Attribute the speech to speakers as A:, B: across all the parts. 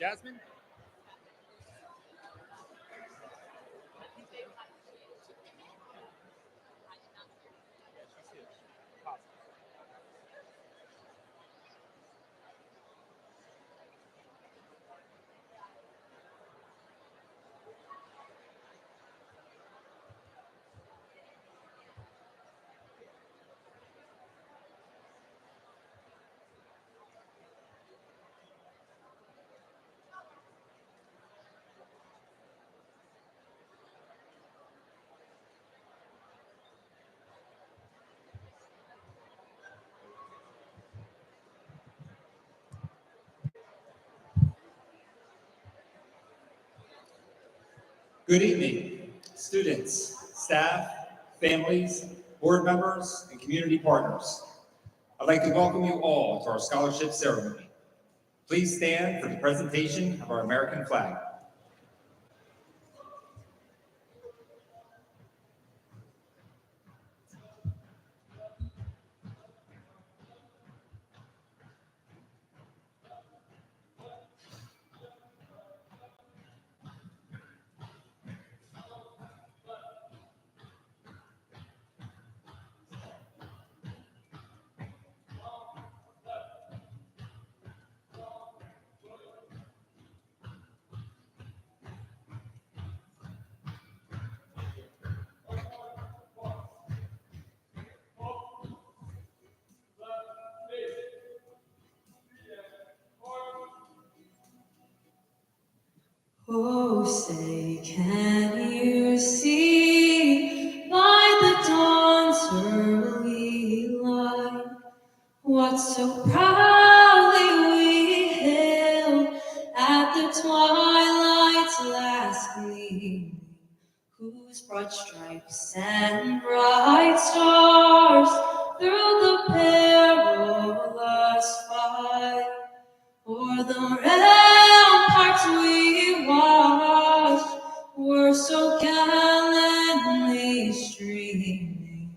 A: Jasmine?
B: Good evening, students, staff, families, board members, and community partners. I'd like to welcome you all to our scholarship ceremony. Please stand for the presentation of our American flag.
C: Oh, say, can you see by the dawn's early light what so proudly we hailed at the twilight's last gleam, whose broad stripes and bright stars through the perilous fight o'er the ramparts we watched were so gallantly streaming,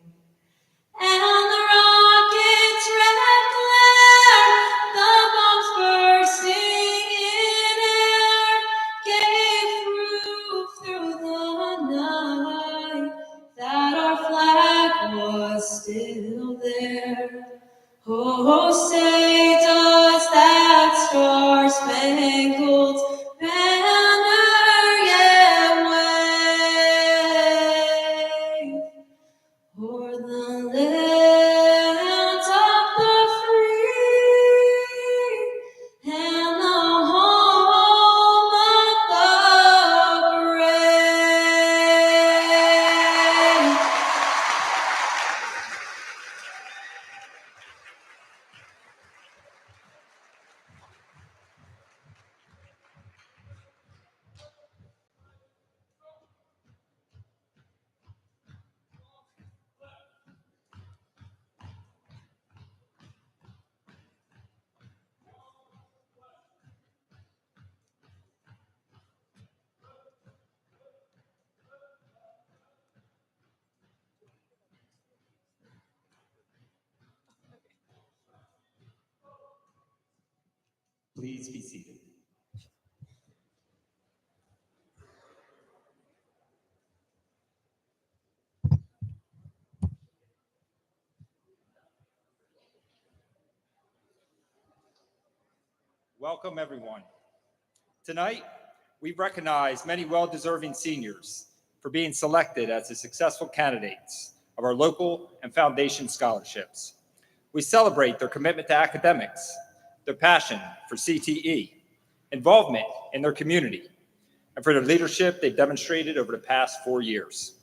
C: and the rocket's red glare, the bombs bursting in air, gave proof through the night that our flag was still there. Oh, say does that star-spangled banner yet wave o'er the lands of the free and the home of the brave?
B: Please be seated. Welcome, everyone. Tonight, we recognize many well-deserving seniors for being selected as the successful candidates of our local and foundation scholarships. We celebrate their commitment to academics, their passion for CTE, involvement in their community, and for the leadership they've demonstrated over the past 4 years.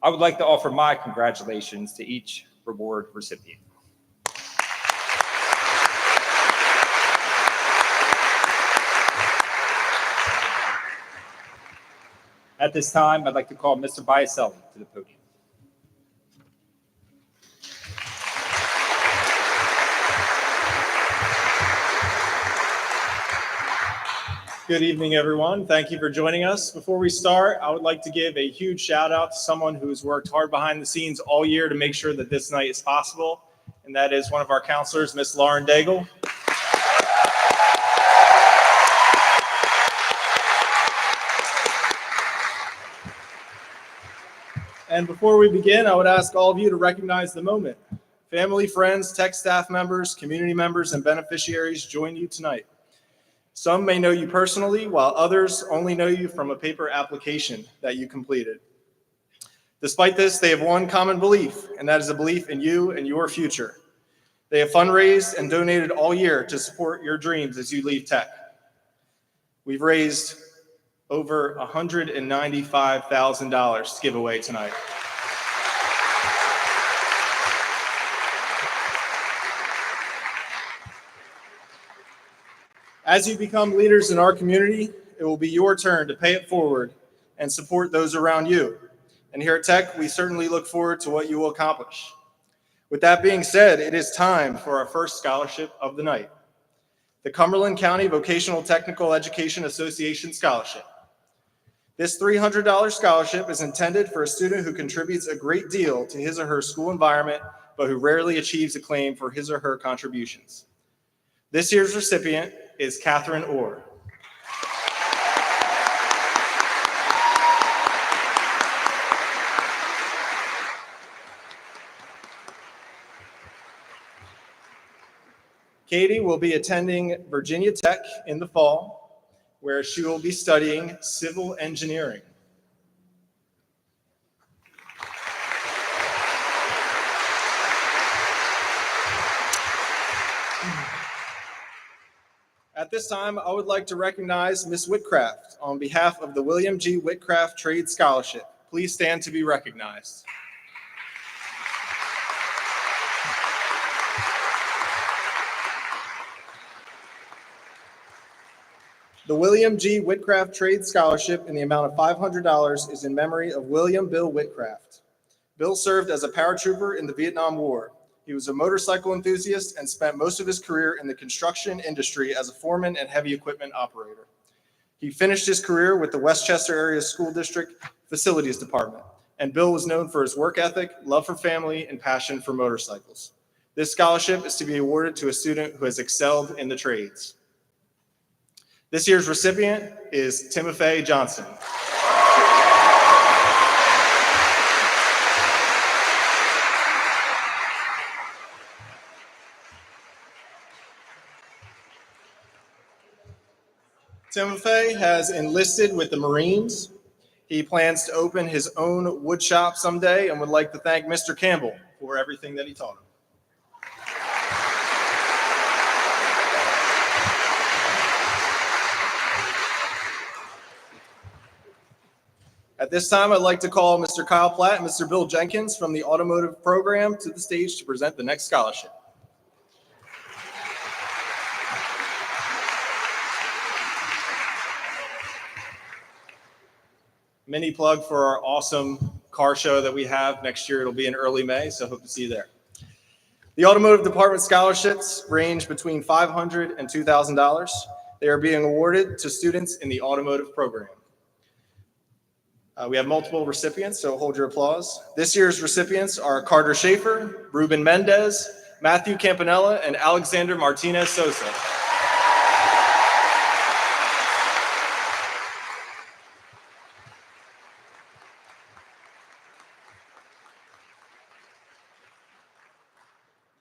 B: I would like to offer my congratulations to each reward recipient. At this time, I'd like to call Mr. Biaselli to the podium.
D: Good evening, everyone. Thank you for joining us. Before we start, I would like to give a huge shout out to someone who's worked hard behind the scenes all year to make sure that this night is possible, and that is one of our counselors, Miss Lauren Daigle. And before we begin, I would ask all of you to recognize the moment. Family, friends, tech staff members, community members, and beneficiaries join you tonight. Some may know you personally, while others only know you from a paper application that you completed. Despite this, they have one common belief, and that is a belief in you and your future. They have fundraised and donated all year to support your dreams as you leave tech. We've raised over $195,000 to give away tonight. As you become leaders in our community, it will be your turn to pay it forward and support those around you. And here at Tech, we certainly look forward to what you will accomplish. With that being said, it is time for our first scholarship of the night, the Cumberland County Vocational Technical Education Association Scholarship. This $300 scholarship is intended for a student who contributes a great deal to his or her school environment, but who rarely achieves acclaim for his or her contributions. This year's recipient is Catherine Orr. Katie will be attending Virginia Tech in the fall, where she will be studying civil engineering. At this time, I would like to recognize Ms. Whitcraft on behalf of the William G. Whitcraft Trade Scholarship. Please stand to be recognized. The William G. Whitcraft Trade Scholarship in the amount of $500 is in memory of William Bill Whitcraft. Bill served as a paratrooper in the Vietnam War. He was a motorcycle enthusiast and spent most of his career in the construction industry as a foreman and heavy equipment operator. He finished his career with the Westchester Area School District Facilities Department, and Bill was known for his work ethic, love for family, and passion for motorcycles. This scholarship is to be awarded to a student who has excelled in the trades. This year's recipient is Timothy Johnson. Timothy has enlisted with the Marines. He plans to open his own wood shop someday and would like to thank Mr. Campbell for everything that he taught him. At this time, I'd like to call Mr. Kyle Platt and Mr. Bill Jenkins from the automotive program to the stage to present the next scholarship. Mini plug for our awesome car show that we have next year. It'll be in early May, so hope to see you there. The automotive department scholarships range between $500 and $2,000. They are being awarded to students in the automotive program. We have multiple recipients, so hold your applause. This year's recipients are Carter Schaefer, Ruben Mendez, Matthew Campanella, and Alexander Martinez Sosa.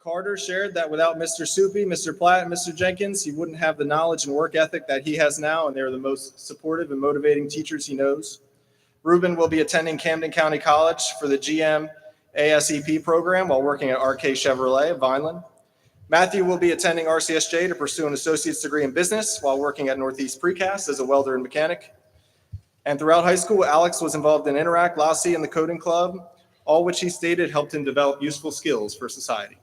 D: Carter shared that without Mr. Soupy, Mr. Platt, and Mr. Jenkins, he wouldn't have the knowledge and work ethic that he has now, and they're the most supportive and motivating teachers he knows. Ruben will be attending Camden County College for the GM ASEP program while working at RK Chevrolet of Vineland. Matthew will be attending RCSJ to pursue an associate's degree in business while working at Northeast Precast as a welder and mechanic. And throughout high school, Alex was involved in Interact, Lassie, and the Coding Club, all which he stated helped him develop useful skills for society.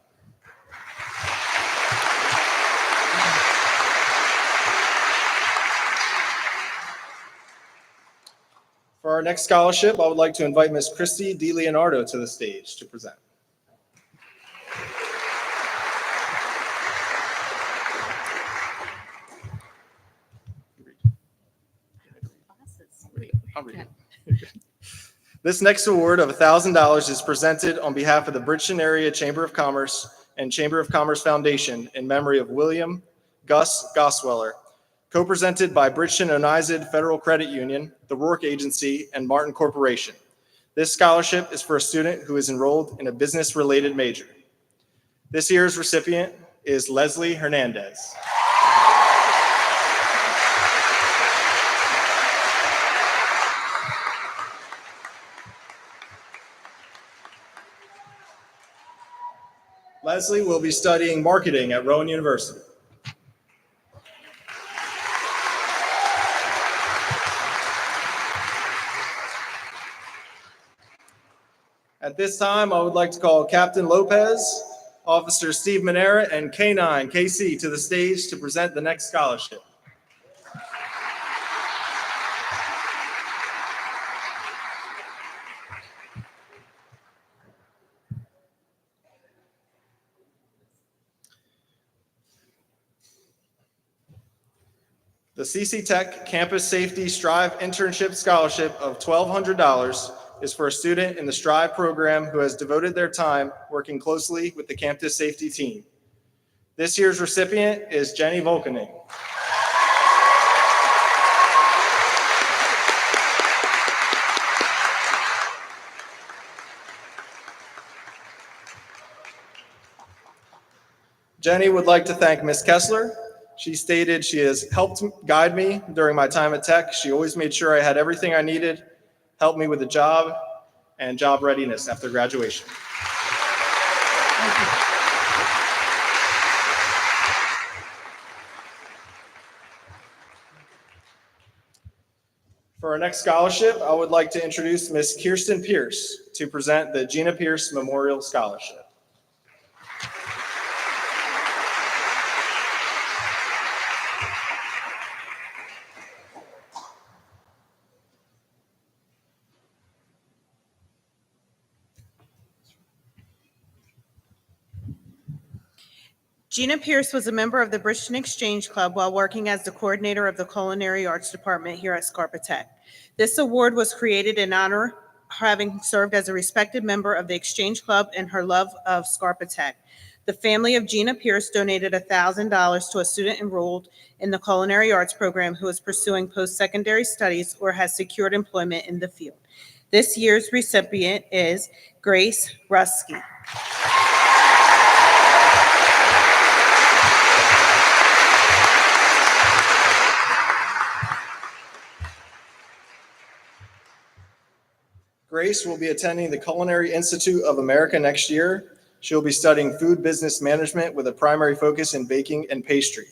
D: For our next scholarship, I would like to invite Ms. Christy DiLeonardo to the stage to present. This next award of $1,000 is presented on behalf of the Bridgeton Area Chamber of Commerce and Chamber of Commerce Foundation in memory of William Gus Gosweller, co-presented by Bridgeton Onizid Federal Credit Union, the Rourke Agency, and Martin Corporation. This scholarship is for a student who is enrolled in a business-related major. This year's recipient is Leslie Hernandez. Leslie will be studying marketing at Rowan University. At this time, I would like to call Captain Lopez, Officer Steve Manera, and K9 KC to the stage to present the next scholarship. The CCTEC Campus Safety Strive Internship Scholarship of $1,200 is for a student in the Strive program who has devoted their time working closely with the campus safety team. This year's recipient is Jenny Volkening. Jenny would like to thank Ms. Kessler. She stated she has helped guide me during my time at Tech. She always made sure I had everything I needed, helped me with the job and job readiness after graduation. For our next scholarship, I would like to introduce Ms. Kirsten Pierce to present the Gina Pierce Memorial Scholarship.
A: Gina Pierce was a member of the British Exchange Club while working as the coordinator of the Culinary Arts Department here at Scarpa Tech. This award was created in honor of having served as a respected member of the Exchange Club and her love of Scarpa Tech. The family of Gina Pierce donated $1,000 to a student enrolled in the Culinary Arts program who is pursuing post-secondary studies or has secured employment in the field. This year's recipient is Grace Rusky.
D: Grace will be attending the Culinary Institute of America next year. She will be studying food business management with a primary focus in baking and pastry.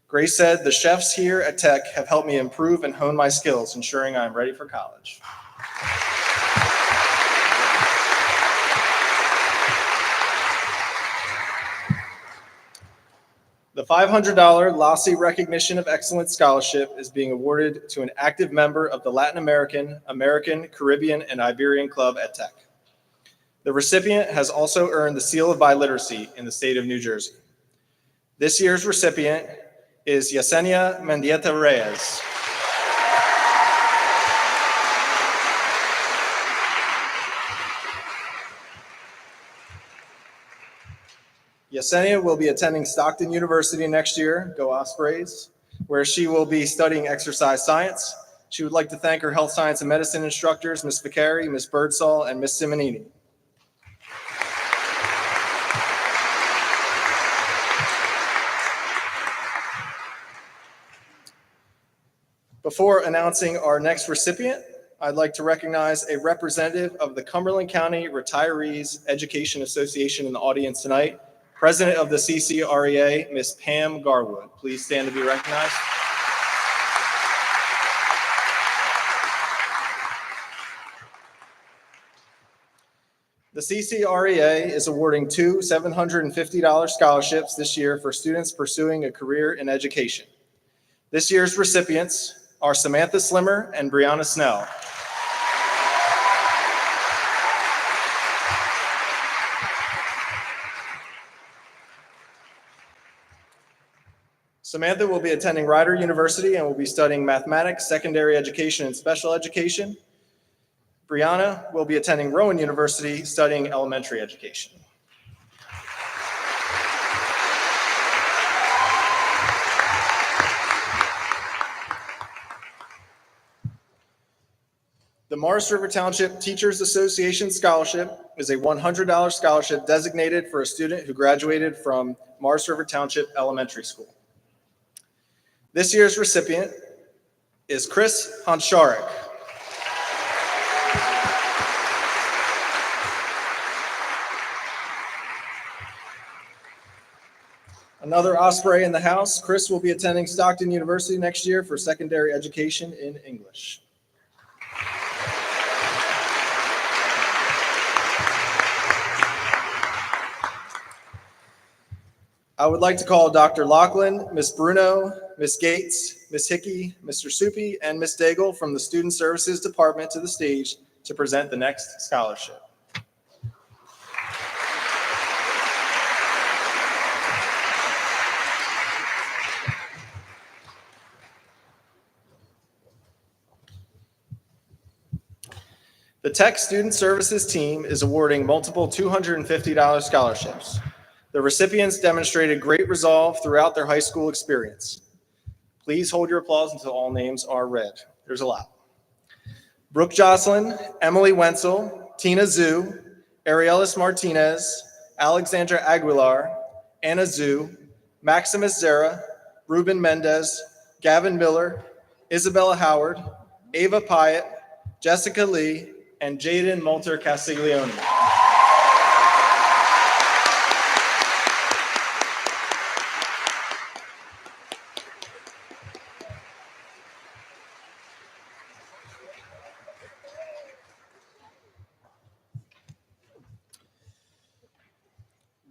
D: Grace said, "The chefs here at Tech have helped me improve and hone my skills, ensuring I am ready for college." The $500 Lassie Recognition of Excellence Scholarship is being awarded to an active member of the Latin American, American, Caribbean, and Iberian Club at Tech. The recipient has also earned the Seal of Biliteracy in the state of New Jersey. This year's recipient is Yesenia Mendieta Reyes. Yesenia will be attending Stockton University next year, go Ospreys, where she will be studying exercise science. She would like to thank her health science and medicine instructors, Ms. Vicari, Ms. Birdsall, and Ms. Simonini. Before announcing our next recipient, I'd like to recognize a representative of the Cumberland County Retirees Education Association in the audience tonight, President of the CCREA, Ms. Pam Garwood. Please stand to be recognized. The CCREA is awarding two $750 scholarships this year for students pursuing a career in education. This year's recipients are Samantha Slimmer and Brianna Snell. Samantha will be attending Rider University and will be studying mathematics, secondary education, and special education. Brianna will be attending Rowan University studying elementary education. The The Morris River Township Teachers Association Scholarship is a $100 scholarship designated for a student who graduated from Morris River Township Elementary School. This year's recipient is Chris Hansharik. Another Osprey in the house, Chris will be attending Stockton University next year for secondary education in English. I would like to call Dr. Lachlan, Ms. Bruno, Ms. Gates, Ms. Hickey, Mr. Soupy, and Ms. Daigle from the Student Services Department to the stage to present the next scholarship. The Tech Student Services team is awarding multiple $250 scholarships. The recipients demonstrated great resolve throughout their high school experience. Please hold your applause until all names are read. There's a lot. Brooke Jocelyn, Emily Wenzel, Tina Zhu, Arielis Martinez, Alexandra Aguilar, Anna Zhu, Maximus Zera, Ruben Mendez, Gavin Miller, Isabella Howard, Ava Pyatt, Jessica Lee, and Jaden Moulter Castiglione.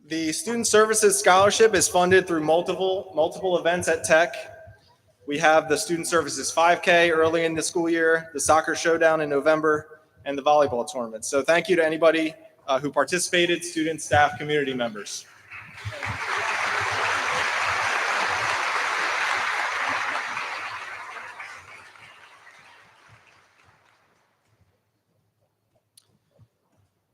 D: The Student Services Scholarship is funded through multiple events at Tech. We have the Student Services 5K early in the school year, the Soccer Showdown in November, and the volleyball tournament. So thank you to anybody who participated, students, staff, community members.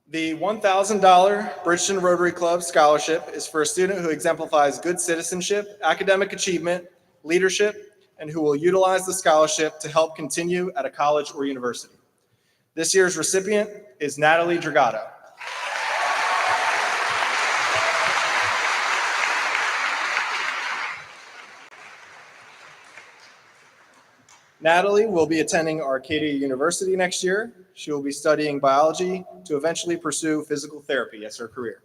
D: The $1,000 Bridgeton Rotary Club Scholarship is for a student who exemplifies good citizenship, academic achievement, leadership, and who will utilize the scholarship to help continue at a college or university. This year's recipient is Natalie Dragato. Natalie will be attending Arcadia University next year. She will be studying biology to eventually pursue physical therapy as her career.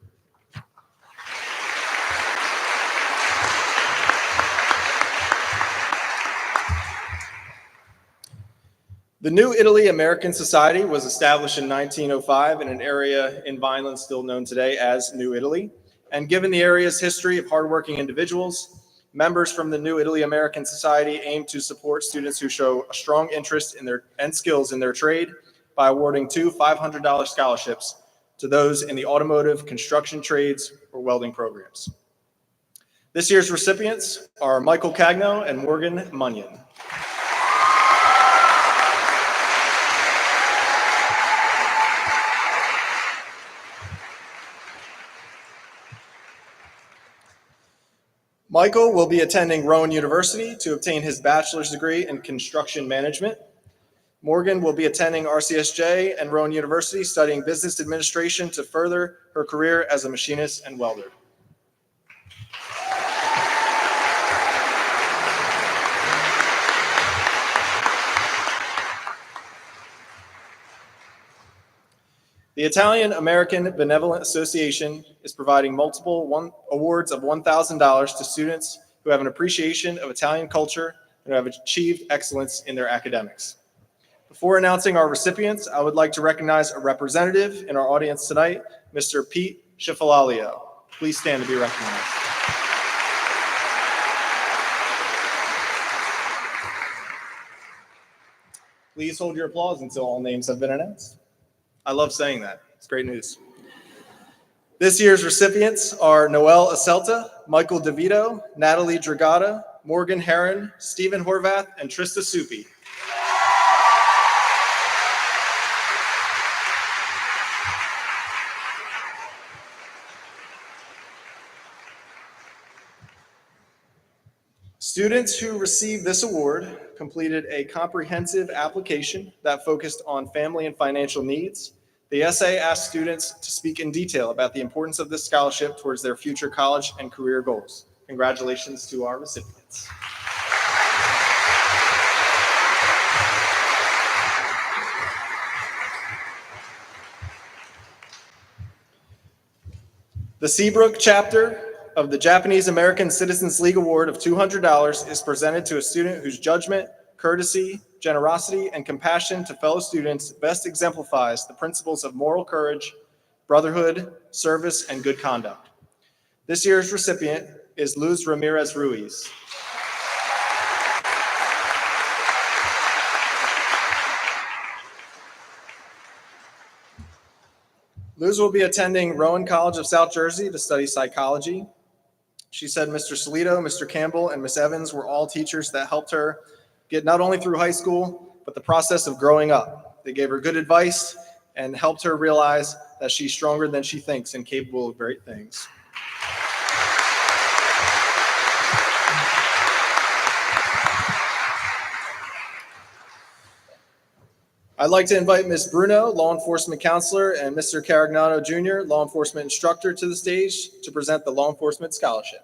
D: The New Italy American Society was established in 1905 in an area in Vineland still known today as New Italy. And given the area's history of hardworking individuals, members from the New Italy American Society aim to support students who show a strong interest in their and skills in their trade by awarding two $500 scholarships to those in the automotive, construction trades, or welding programs. This year's recipients are Michael Cagno and Morgan Munyon. Michael will be attending Rowan University to obtain his bachelor's degree in construction management. Morgan will be attending RCSJ and Rowan University studying business administration to further her career as a machinist and welder. The Italian American Benevolent Association is providing multiple awards of $1,000 to students who have an appreciation of Italian culture and who have achieved excellence in their academics. Before announcing our recipients, I would like to recognize a representative in our audience tonight, Mr. Pete Schifalalio. Please stand to be recognized. Please hold your applause until all names have been announced. I love saying that. It's great news. This year's recipients are Noelle Acelta, Michael DeVito, Natalie Dragata, Morgan Heron, Stephen Horvath, and Trista Soupy. Students who received this award completed a comprehensive application that focused on family and financial needs. The essay asked students to speak in detail about the importance of this scholarship towards their future college and career goals. Congratulations to our recipients. The Seabrook chapter of the Japanese American Citizens League Award of $200 is presented to a student whose judgment, courtesy, generosity, and compassion to fellow students best exemplifies the principles of moral courage, brotherhood, service, and good conduct. This year's recipient is Luz Ramirez Ruiz. Luz will be attending Rowan College of South Jersey to study psychology. She said Mr. Solito, Mr. Campbell, and Ms. Evans were all teachers that helped her get not only through high school, but the process of growing up. They gave her good advice and helped her realize that she's stronger than she thinks and capable of great things. I'd like to invite Ms. Bruno, law enforcement counselor, and Mr. Caragnano Jr., law enforcement instructor, to the stage to present the Law Enforcement Scholarship.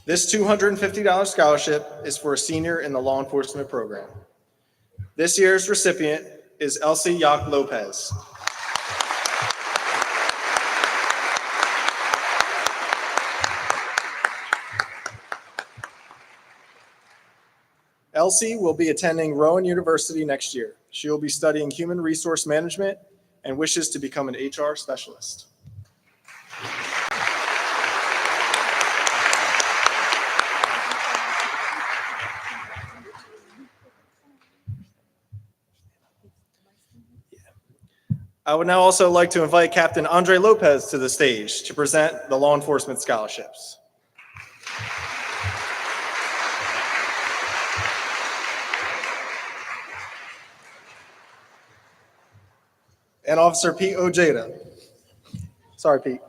D: This $250 scholarship is for a senior in the law enforcement program. This year's recipient is Elsie Yac Lopez. Elsie will be attending Rowan University next year. She will be studying human resource management and wishes to become an HR specialist. I would now also like to invite Captain Andre Lopez to the stage to present the law enforcement scholarships. And Officer Pete Ojeda. Sorry, Pete.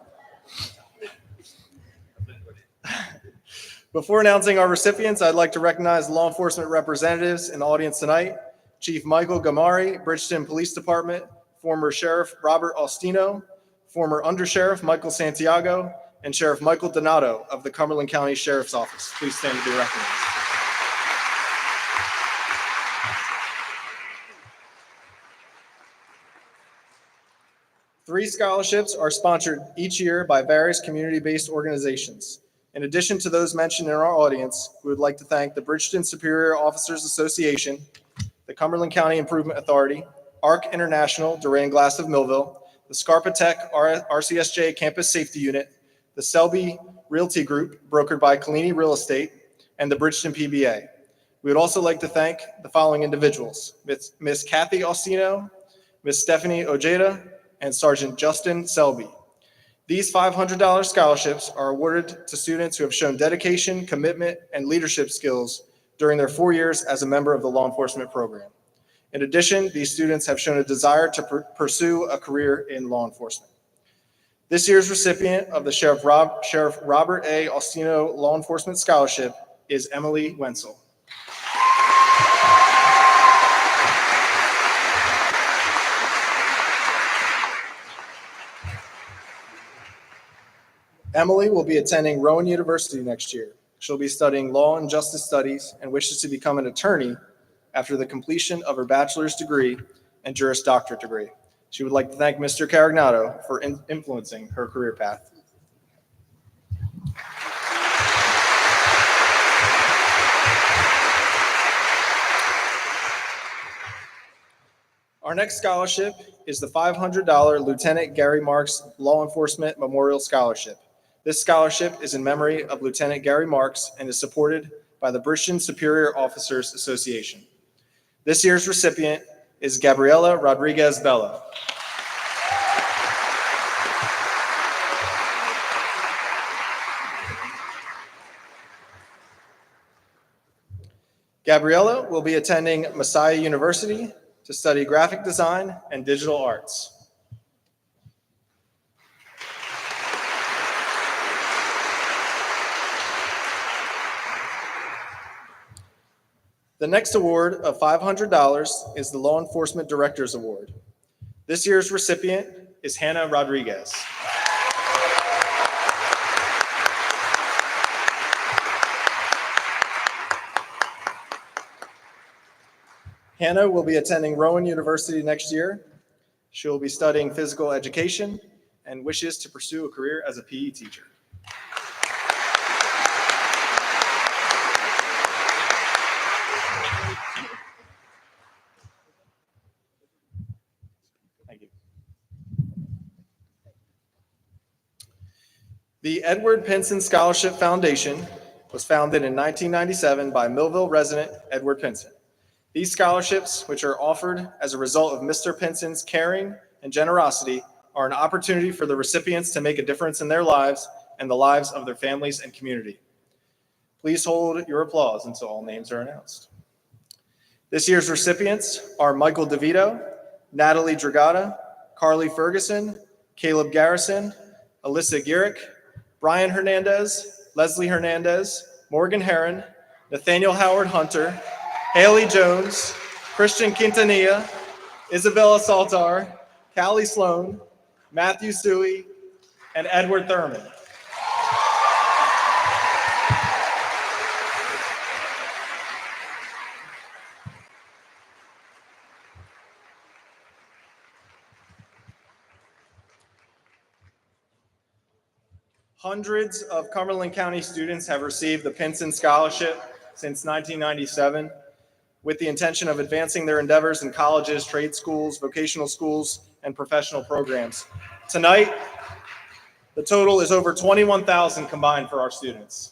D: Before announcing our recipients, I'd like to recognize law enforcement representatives in the audience tonight. Chief Michael Gamari, Bridgeton Police Department, former Sheriff Robert Austino, former Undersheriff Michael Santiago, and Sheriff Michael Donato of the Cumberland County Sheriff's Office. Please stand to be recognized. Three scholarships are sponsored each year by various community-based organizations. In addition to those mentioned in our audience, we would like to thank the Bridgeton Superior Officers Association, the Cumberland County Improvement Authority, ARC International, Duran Glass of Millville, the CCTEC RCSJ Campus Safety Unit, the Selby Realty Group, brokered by Collini Real Estate, and the Bridgeton PBA. We would also like to thank the following individuals: Ms. Kathy Austino, Ms. Stephanie Ojeda, and Sergeant Justin Selby. These $500 scholarships are awarded to students who have shown dedication, commitment, and leadership skills during their 4 years as a member of the law enforcement program. In addition, these students have shown a desire to pursue a career in law enforcement. This year's recipient of the Sheriff Robert A. Austino Law Enforcement Scholarship is Emily Wenzel. Emily will be attending Rowan University next year. She'll be studying law and justice studies and wishes to become an attorney after the completion of her bachelor's degree and Juris Doctorate degree. She would like to thank Mr. Caragnano for influencing her career path. Our next scholarship is the $500 Lieutenant Gary Marks Law Enforcement Memorial Scholarship. This scholarship is in memory of Lieutenant Gary Marks and is supported by the Bridgeton Superior Officers Association. This year's recipient is Gabriela Rodriguez Bello. Gabriella will be attending Messiah University to study graphic design and digital arts. The next award of $500 is the Law Enforcement Directors Award. This year's recipient is Hannah Rodriguez. Hannah will be attending Rowan University next year. She will be studying physical education and wishes to pursue a career as a PE teacher. Thank you. The Edward Pinson Scholarship Foundation was founded in 1997 by Millville resident Edward Pinson. These scholarships, which are offered as a result of Mr. Pinson's caring and generosity, are an opportunity for the recipients to make a difference in their lives and the lives of their families and community. Please hold your applause until all names are announced. This year's recipients are Michael DeVito, Natalie Dragata, Carly Ferguson, Caleb Garrison, Alyssa Garrick, Brian Hernandez, Leslie Hernandez, Morgan Heron, Nathaniel Howard Hunter, Haley Jones, Christian Quintanilla, Isabella Saltar, Callie Sloan, Matthew Suey, and Edward Thurman. Hundreds of Cumberland County students have received the Pinson Scholarship since 1997 with the intention of advancing their endeavors in colleges, trade schools, vocational schools, and professional programs. Tonight, the total is over 21,000 combined for our students.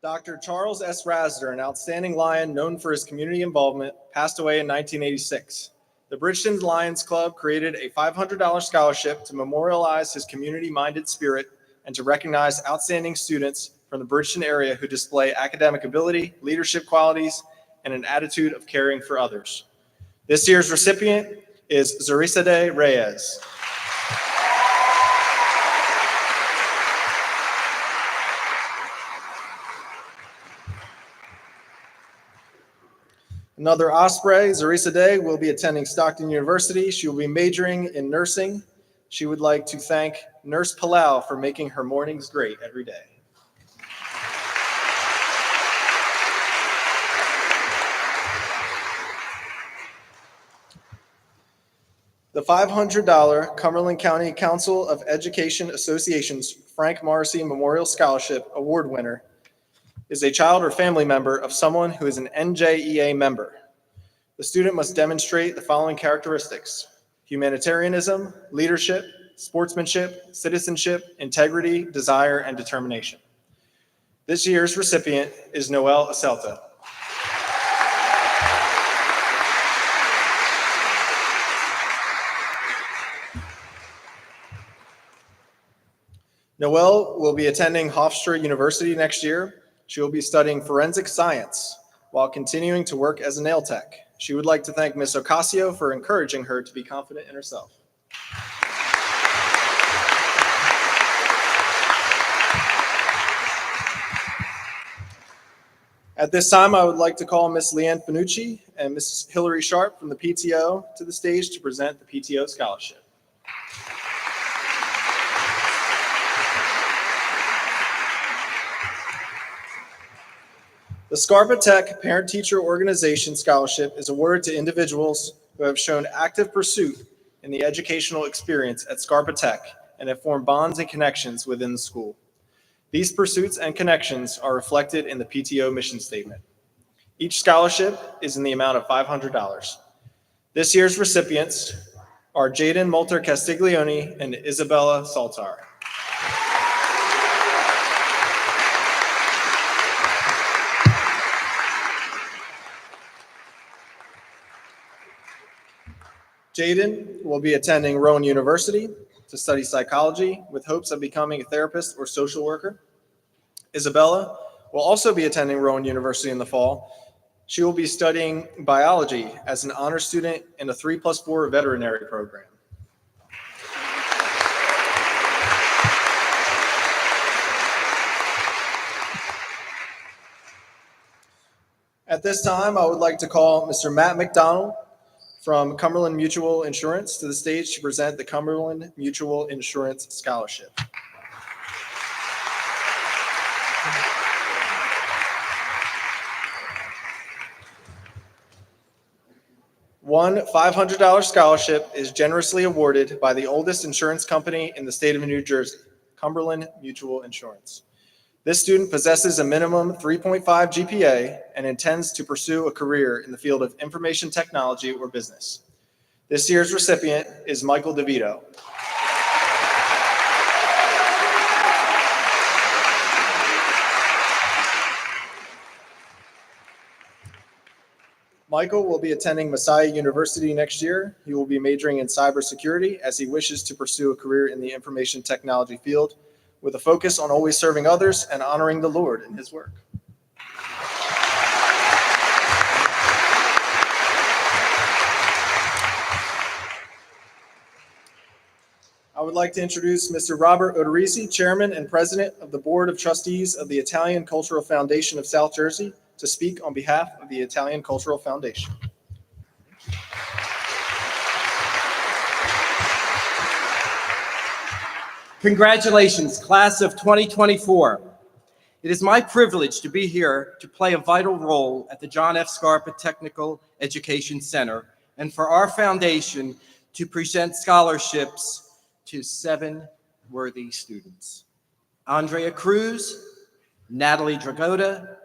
D: Dr. Charles S. Rasder, an outstanding Lion known for his community involvement, passed away in 1986. The Bridgeton Lions Club created a $500 scholarship to memorialize his community-minded spirit and to recognize outstanding students from the Bridgeton area who display academic ability, leadership qualities, and an attitude of caring for others. This year's recipient is Zorisade Reyes. Another Osprey, Zorisade, will be attending Stockton University. She will be majoring in nursing. She would like to thank Nurse Palau for making her mornings great every day. The $500 Cumberland County Council of Education Association's Frank Morrissey Memorial Scholarship Award winner is a child or family member of someone who is an NJEA member. The student must demonstrate the following characteristics: humanitarianism, leadership, sportsmanship, citizenship, integrity, desire, and determination. This year's recipient is Noelle Acelta. Noelle will be attending Hofstra University next year. She will be studying forensic science while continuing to work as a nail tech. She would like to thank Ms. Ocasio for encouraging her to be confident in herself. At this time, I would like to call Ms. Leanne Finucci and Ms. Hillary Sharp from the PTO to the stage to present the PTO scholarship. The The Scarpa Tech Parent-Teacher Organization Scholarship is awarded to individuals who have shown active pursuit in the educational experience at Scarpa Tech and have formed bonds and connections within the school. These pursuits and connections are reflected in the PTO mission statement. Each scholarship is in the amount of $500. This year's recipients are Jaden Moulter Castiglione and Isabella Saltar. Jaden will be attending Rowan University to study psychology with hopes of becoming a therapist or social worker. Isabella will also be attending Rowan University in the fall. She will be studying biology as an honor student in a 3+4 veterinary program. At this time, I would like to call Mr. Matt McDonald from Cumberland Mutual Insurance to the stage to present the Cumberland Mutual Insurance Scholarship. One $500 scholarship is generously awarded by the oldest insurance company in the state of New Jersey, Cumberland Mutual Insurance. This student possesses a minimum 3.5 GPA and intends to pursue a career in the field of information technology or business. This year's recipient is Michael DeVito. Michael will be attending Messiah University next year. He will be majoring in cybersecurity as he wishes to pursue a career in the information technology field with a focus on always serving others and honoring the Lord in his work. I would like to introduce Mr. Robert Odorizzi, Chairman and President of the Board of Trustees of the Italian Cultural Foundation of South Jersey, to speak on behalf of the Italian Cultural Foundation.
E: Congratulations, class of 2024. It is my privilege to be here to play a vital role at the John F. Scarpa Technical Education Center and for our foundation to present scholarships to 7 worthy students: Andrea Cruz, Natalie Dragota,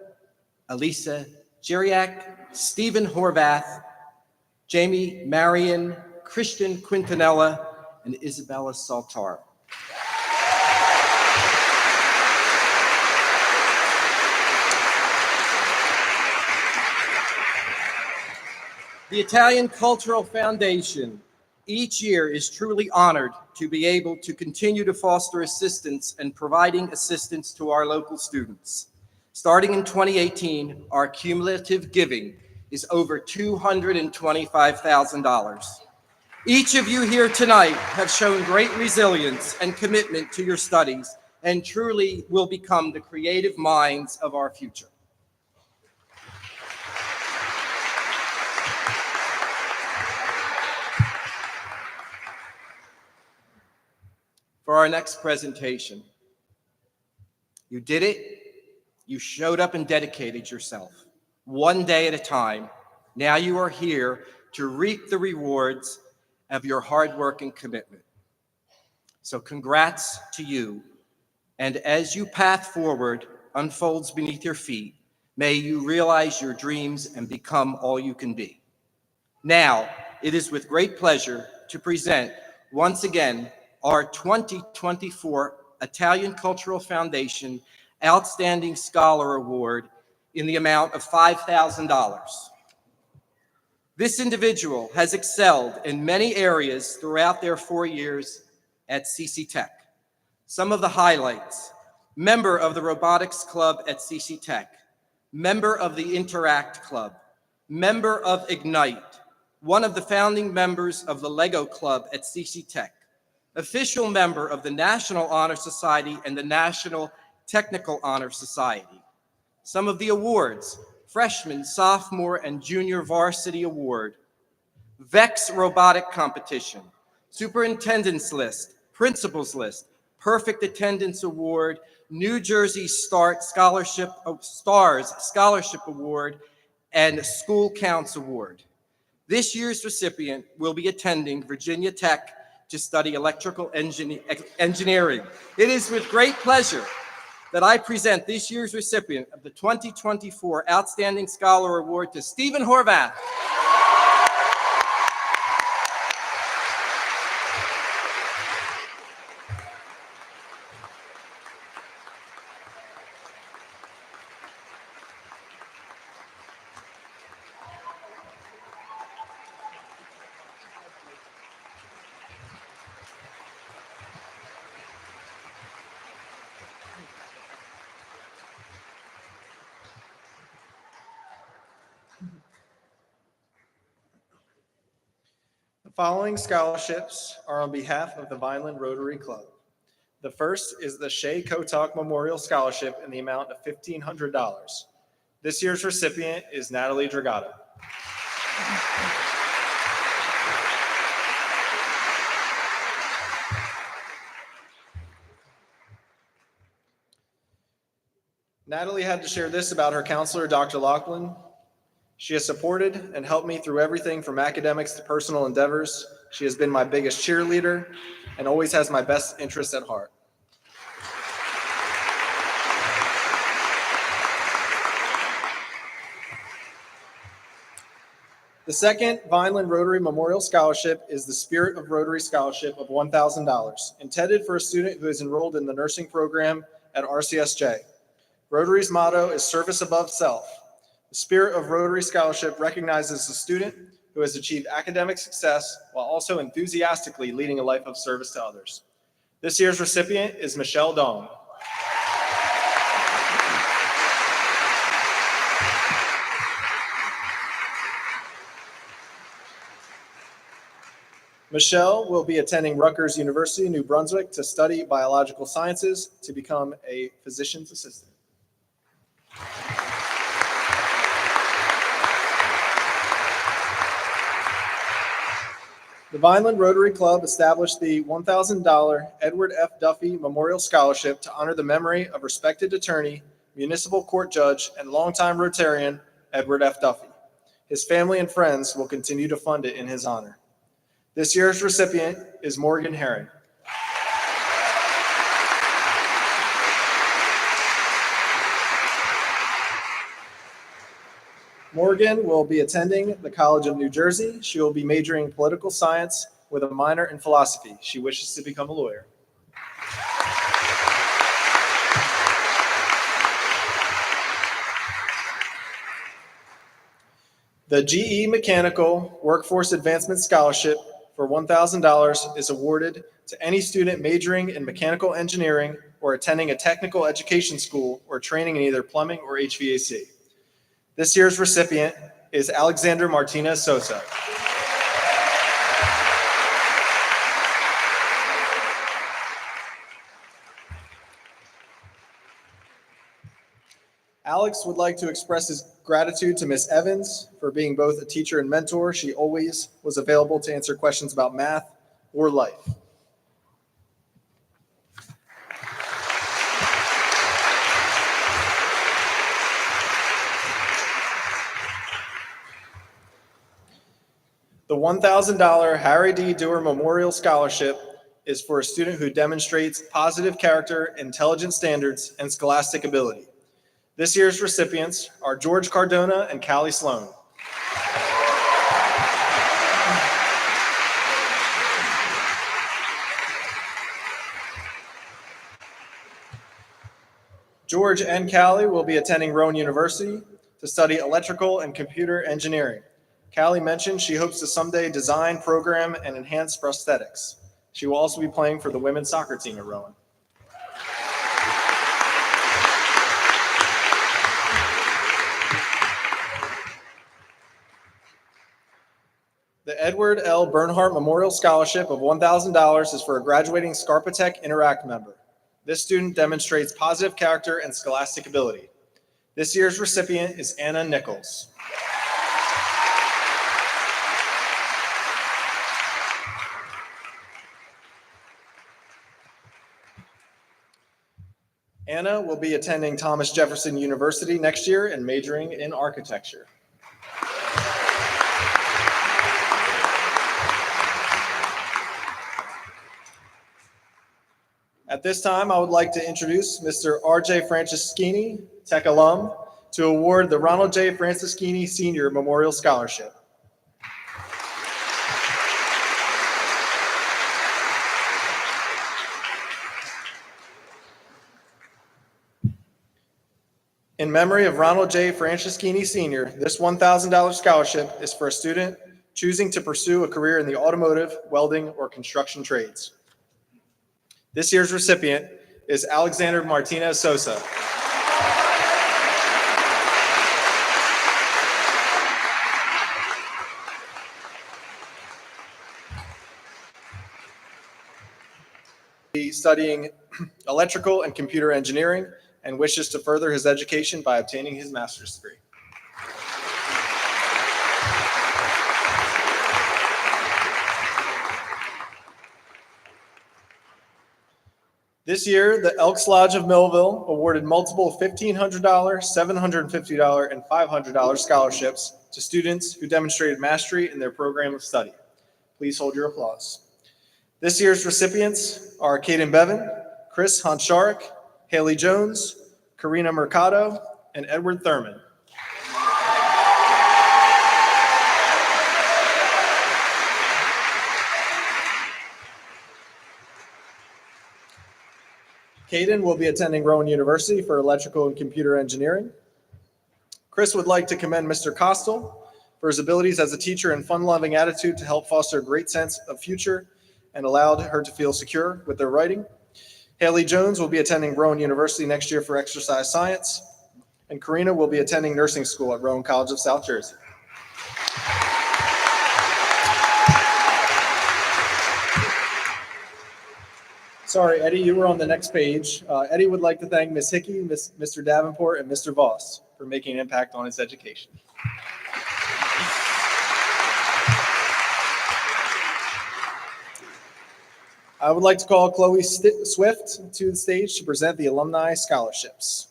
E: Elisa Jeriak, Stephen Horvath, Jamie Marion, Christian Quintanilla, and Isabella Saltar. The Italian Cultural Foundation each year is truly honored to be able to continue to foster assistance and providing assistance to our local students. Starting in 2018, our cumulative giving is over $225,000. Each of you here tonight have shown great resilience and commitment to your studies and truly will become the creative minds of our future. For our next presentation, you did it. You showed up and dedicated yourself, one day at a time. Now you are here to reap the rewards of your hard work and commitment. So congrats to you. And as your path forward unfolds beneath your feet, may you realize your dreams and become all you can be. Now, it is with great pleasure to present once again our 2024 Italian Cultural Foundation Outstanding Scholar Award in the amount of $5,000. This individual has excelled in many areas throughout their 4 years at CCTEC. Some of the highlights: member of the Robotics Club at CCTEC, member of the Interact Club, member of Ignite, one of the founding members of the Lego Club at CCTEC, official member of the National Honor Society and the National Technical Honor Society. Some of the awards: Freshman, Sophomore, and Junior Varsity Award, VEX Robotic Competition, Superintendent's List, Principal's List, Perfect Attendance Award, New Jersey Stars Scholarship Award, and School Counts Award. This year's recipient will be attending Virginia Tech to study electrical engineering. It is with great pleasure that I present this year's recipient of the 2024 Outstanding Scholar Award to Stephen Horvath.
D: The following scholarships are on behalf of the Vineland Rotary Club. The first is the Shea Kotok Memorial Scholarship in the amount of $1,500. This year's recipient is Natalie Dragata. Natalie had to share this about her counselor, Dr. Lachlan. She has supported and helped me through everything from academics to personal endeavors. She has been my biggest cheerleader and always has my best interests at heart. The second Vineland Rotary Memorial Scholarship is the Spirit of Rotary Scholarship of $1,000, intended for a student who is enrolled in the nursing program at RCSJ. Rotary's motto is service above self. The Spirit of Rotary Scholarship recognizes a student who has achieved academic success while also enthusiastically leading a life of service to others. This year's recipient is Michelle Dong. Michelle will be attending Rutgers University, New Brunswick to study biological sciences to become a physician's assistant. The Vineland Rotary Club established the $1,000 Edward F. Duffy Memorial Scholarship to honor the memory of respected attorney, municipal court judge, and longtime Rotarian Edward F. Duffy. His family and friends will continue to fund it in his honor. This year's recipient is Morgan Herring. Morgan will be attending the College of New Jersey. She will be majoring in political science with a minor in philosophy. She wishes to become a lawyer. The GE Mechanical Workforce Advancement Scholarship for $1,000 is awarded to any student majoring in mechanical engineering or attending a technical education school or training in either plumbing or HVAC. This year's recipient is Alexander Martinez Sosa. Alex would like to express his gratitude to Miss Evans for being both a teacher and mentor. She always was available to answer questions about math or life. The $1,000 Harry D. Dewar Memorial Scholarship is for a student who demonstrates positive character, intelligence standards, and scholastic ability. This year's recipients are George Cardona and Callie Sloan. George and Callie will be attending Rowan University to study electrical and computer engineering. Callie mentioned she hopes to someday design, program, and enhance prosthetics. She will also be playing for the women's soccer team at Rowan. The Edward L. Bernhardt Memorial Scholarship of $1,000 is for a graduating CCTEC Interact member. This student demonstrates positive character and scholastic ability. This year's recipient is Anna Nichols. Anna will be attending Thomas Jefferson University next year and majoring in architecture. At this time, I would like to introduce Mr. R.J. Franceschini, Tech alum, to award the Ronald J. Franceschini Senior Memorial Scholarship. In memory of Ronald J. Franceschini Sr., this $1,000 scholarship is for a student choosing to pursue a career in the automotive, welding, or construction trades. This year's recipient is Alexander Martinez Sosa. He's studying electrical and computer engineering and wishes to further his education by obtaining his master's degree. This year, the Elks Lodge of Millville awarded multiple $1,500, $750, and $500 scholarships to students who demonstrated mastery in their program of study. Please hold your applause. This year's recipients are Caden Bevan, Chris Honsharik, Haley Jones, Karina Mercado, and Edward Thurman. Caden will be attending Rowan University for electrical and computer engineering. Chris would like to commend Mr. Costel for his abilities as a teacher and fun-loving attitude to help foster a great sense of future and allowed her to feel secure with their writing. Haley Jones will be attending Rowan University next year for exercise science. And Karina will be attending nursing school at Rowan College of South Jersey. Sorry, Eddie, you were on the next page. Eddie would like to thank Ms. Hickey, Mr. Davenport, and Mr. Voss for making an impact on his education. I would like to call Chloe Swift to the stage to present the alumni scholarships.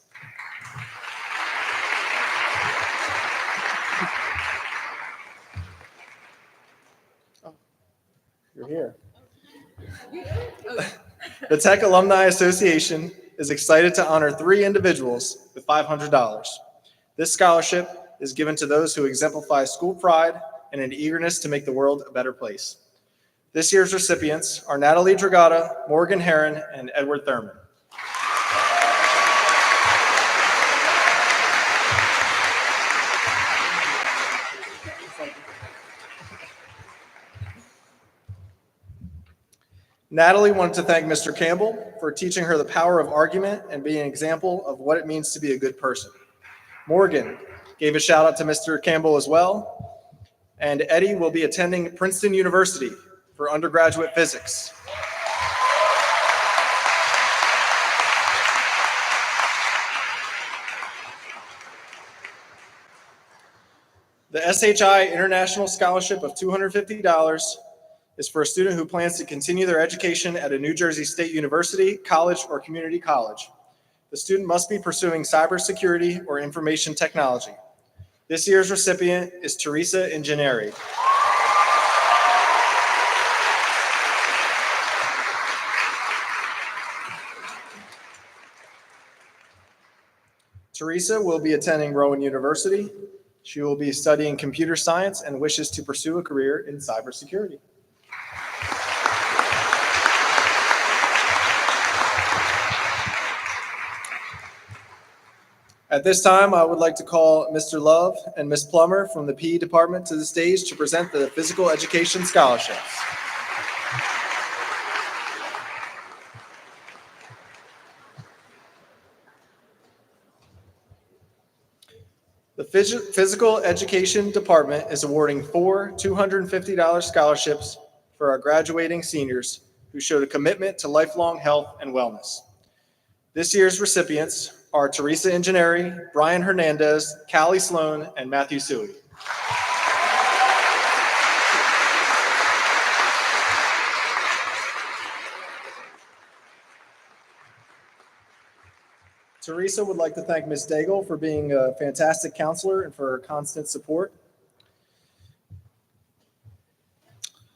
D: Oh, you're here. The Tech Alumni Association is excited to honor 3 individuals with $500. This scholarship is given to those who exemplify school pride and an eagerness to make the world a better place. This year's recipients are Natalie Dragata, Morgan Heron, and Edward Thurman. Natalie wanted to thank Mr. Campbell for teaching her the power of argument and being an example of what it means to be a good person. Morgan gave a shout out to Mr. Campbell as well. And Eddie will be attending Princeton University for undergraduate physics. The SHI International Scholarship of $250 is for a student who plans to continue their education at a New Jersey State University, college, or community college. The student must be pursuing cybersecurity or information technology. This year's recipient is Teresa Ingeneri. Teresa will be attending Rowan University. She will be studying computer science and wishes to pursue a career in cybersecurity. At this time, I would like to call Mr. Love and Ms. Plummer from the PE department to the stage to present the physical education scholarships. The physical education department is awarding 4 $250 scholarships for our graduating seniors who showed a commitment to lifelong health and wellness. This year's recipients are Teresa Ingeneri, Brian Hernandez, Callie Sloan, and Matthew Suey. Teresa would like to thank Ms. Daigle for being a fantastic counselor and for her constant support.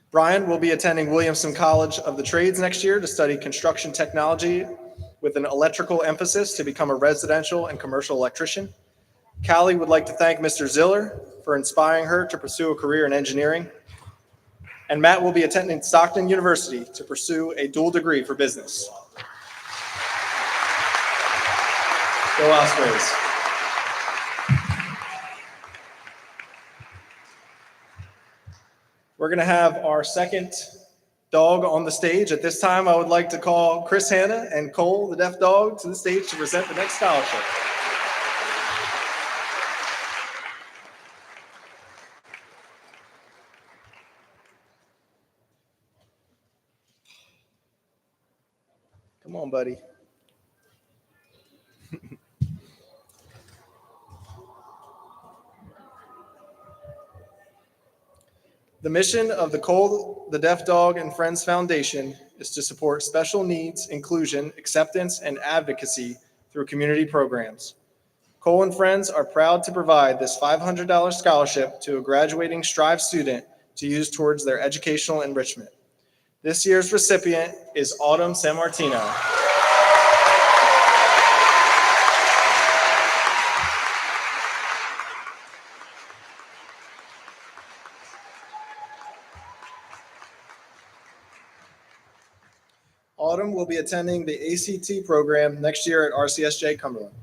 D: Brian will be attending Williamson College of the Trades next year to study construction technology with an electrical emphasis to become a residential and commercial electrician. Callie would like to thank Mr. Ziller for inspiring her to pursue a career in engineering. And Matt will be attending Stockton University to pursue a dual degree for business. Go Ospreys. We're going to have our second dog on the stage. At this time, I would like to call Chris Hanna and Cole, the deaf dog, to the stage to present the next scholarship. Come on, buddy. The mission of the Cole the Deaf Dog and Friends Foundation is to support special needs, inclusion, acceptance, and advocacy through community programs. Cole and Friends are proud to provide this $500 scholarship to a graduating Strive student to use towards their educational enrichment. This year's recipient is Autumn San Martino. Autumn will be attending the ACT program next year at RCSJ Cumberland.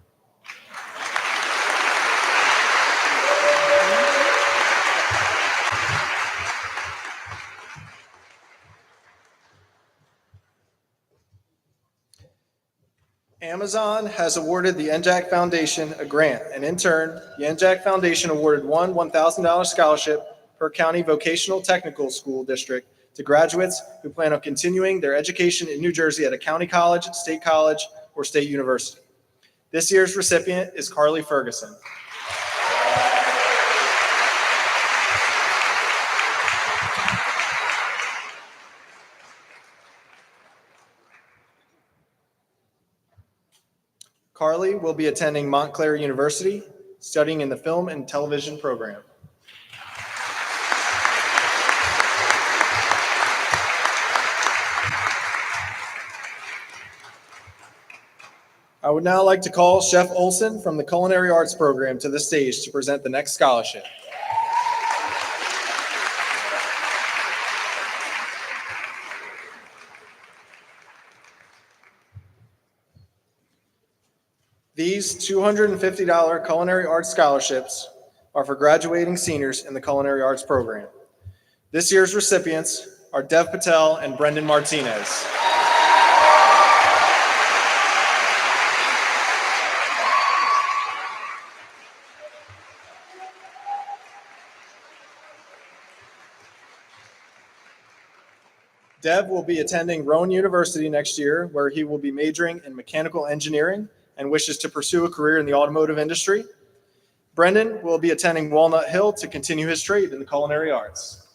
D: Amazon has awarded the NJAC Foundation a grant, and in turn, the NJAC Foundation awarded one $1,000 scholarship per county vocational technical school district to graduates who plan on continuing their education in New Jersey at a county college, state college, or state university. This year's recipient is Carly Ferguson. Carly will be attending Montclair University, studying in the film and television program. I would now like to call Chef Olson from the Culinary Arts program to the stage to present the next scholarship. These $250 Culinary Arts scholarships are for graduating seniors in the Culinary Arts program. This year's recipients are Dev Patel and Brendan Martinez. Dev will be attending Rowan University next year, where he will be majoring in mechanical engineering and wishes to pursue a career in the automotive industry. Brendan will be attending Walnut Hill to continue his trade in the culinary arts.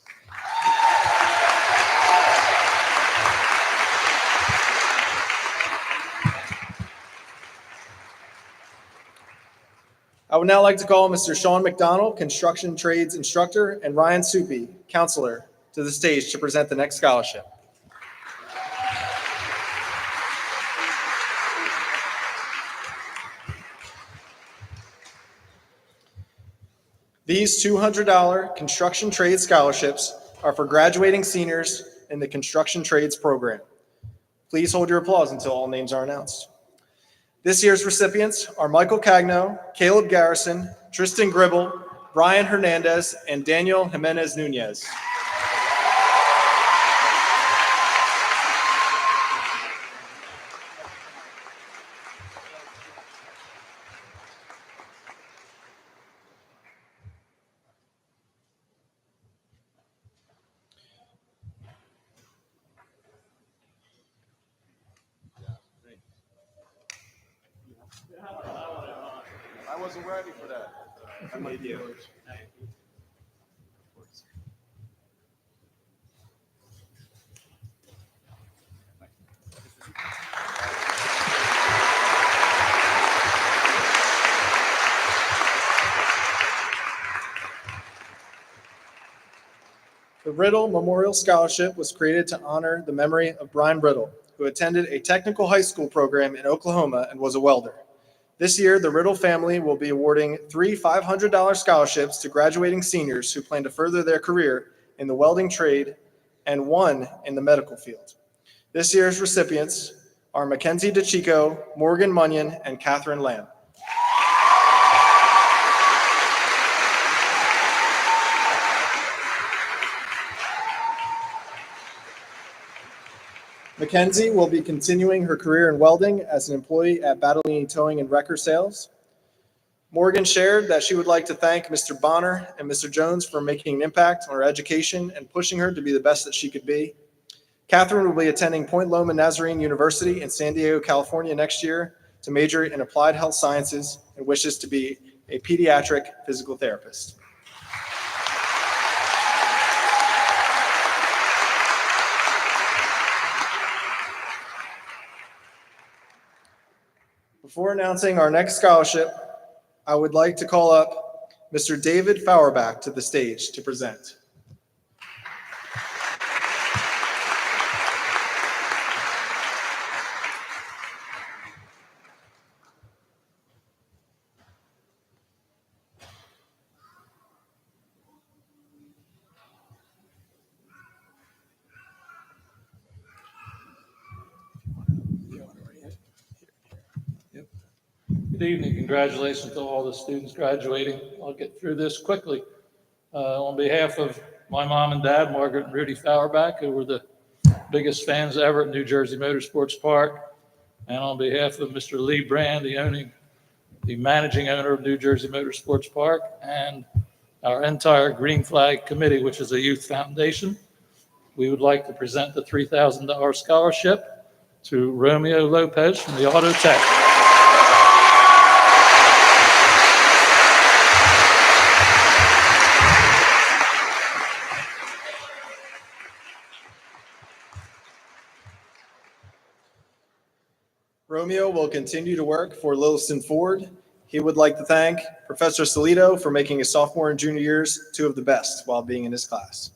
D: I would now like to call Mr. Sean McDonald, construction trades instructor, and Ryan Soupy, counselor, to the stage to present the next scholarship. These $200 construction trade scholarships are for graduating seniors in the construction trades program. Please hold your applause until all names are announced. This year's recipients are Michael Cagno, Caleb Garrison, Tristan Gribble, Brian Hernandez, and Daniel Jimenez Nunez.
E: I wasn't ready for that. I made you.
D: The Riddle Memorial Scholarship was created to honor the memory of Brian Riddle, who attended a technical high school program in Oklahoma and was a welder. This year, the Riddle family will be awarding 3 $500 scholarships to graduating seniors who plan to further their career in the welding trade and 1 in the medical field. This year's recipients are Mackenzie DeChico, Morgan Munyon, and Catherine Lamb. Mackenzie will be continuing her career in welding as an employee at Battleini Towing and Wrecker Sales. Morgan shared that she would like to thank Mr. Bonner and Mr. Jones for making an impact on her education and pushing her to be the best that she could be. Catherine will be attending Point Loma Nazarene University in San Diego, California next year to major in applied health sciences and wishes to be a pediatric physical therapist. Before announcing our next scholarship, I would like to call up Mr. David Fauerbach to the stage to present.
F: Good evening. Congratulations to all the students graduating. I'll get through this quickly. On behalf of my mom and dad, Margaret and Rudy Fauerbach, who were the biggest fans ever at New Jersey Motorsports Park, and on behalf of Mr. Lee Brand, the managing owner of New Jersey Motorsports Park, and our entire Green Flag Committee, which is a youth foundation, we would like to present the $3,000 scholarship to Romeo Lopez from the Auto Tech.
D: Romeo will continue to work for Lilliston Ford. He would like to thank Professor Salito for making his sophomore and junior years 2 of the best while being in his class.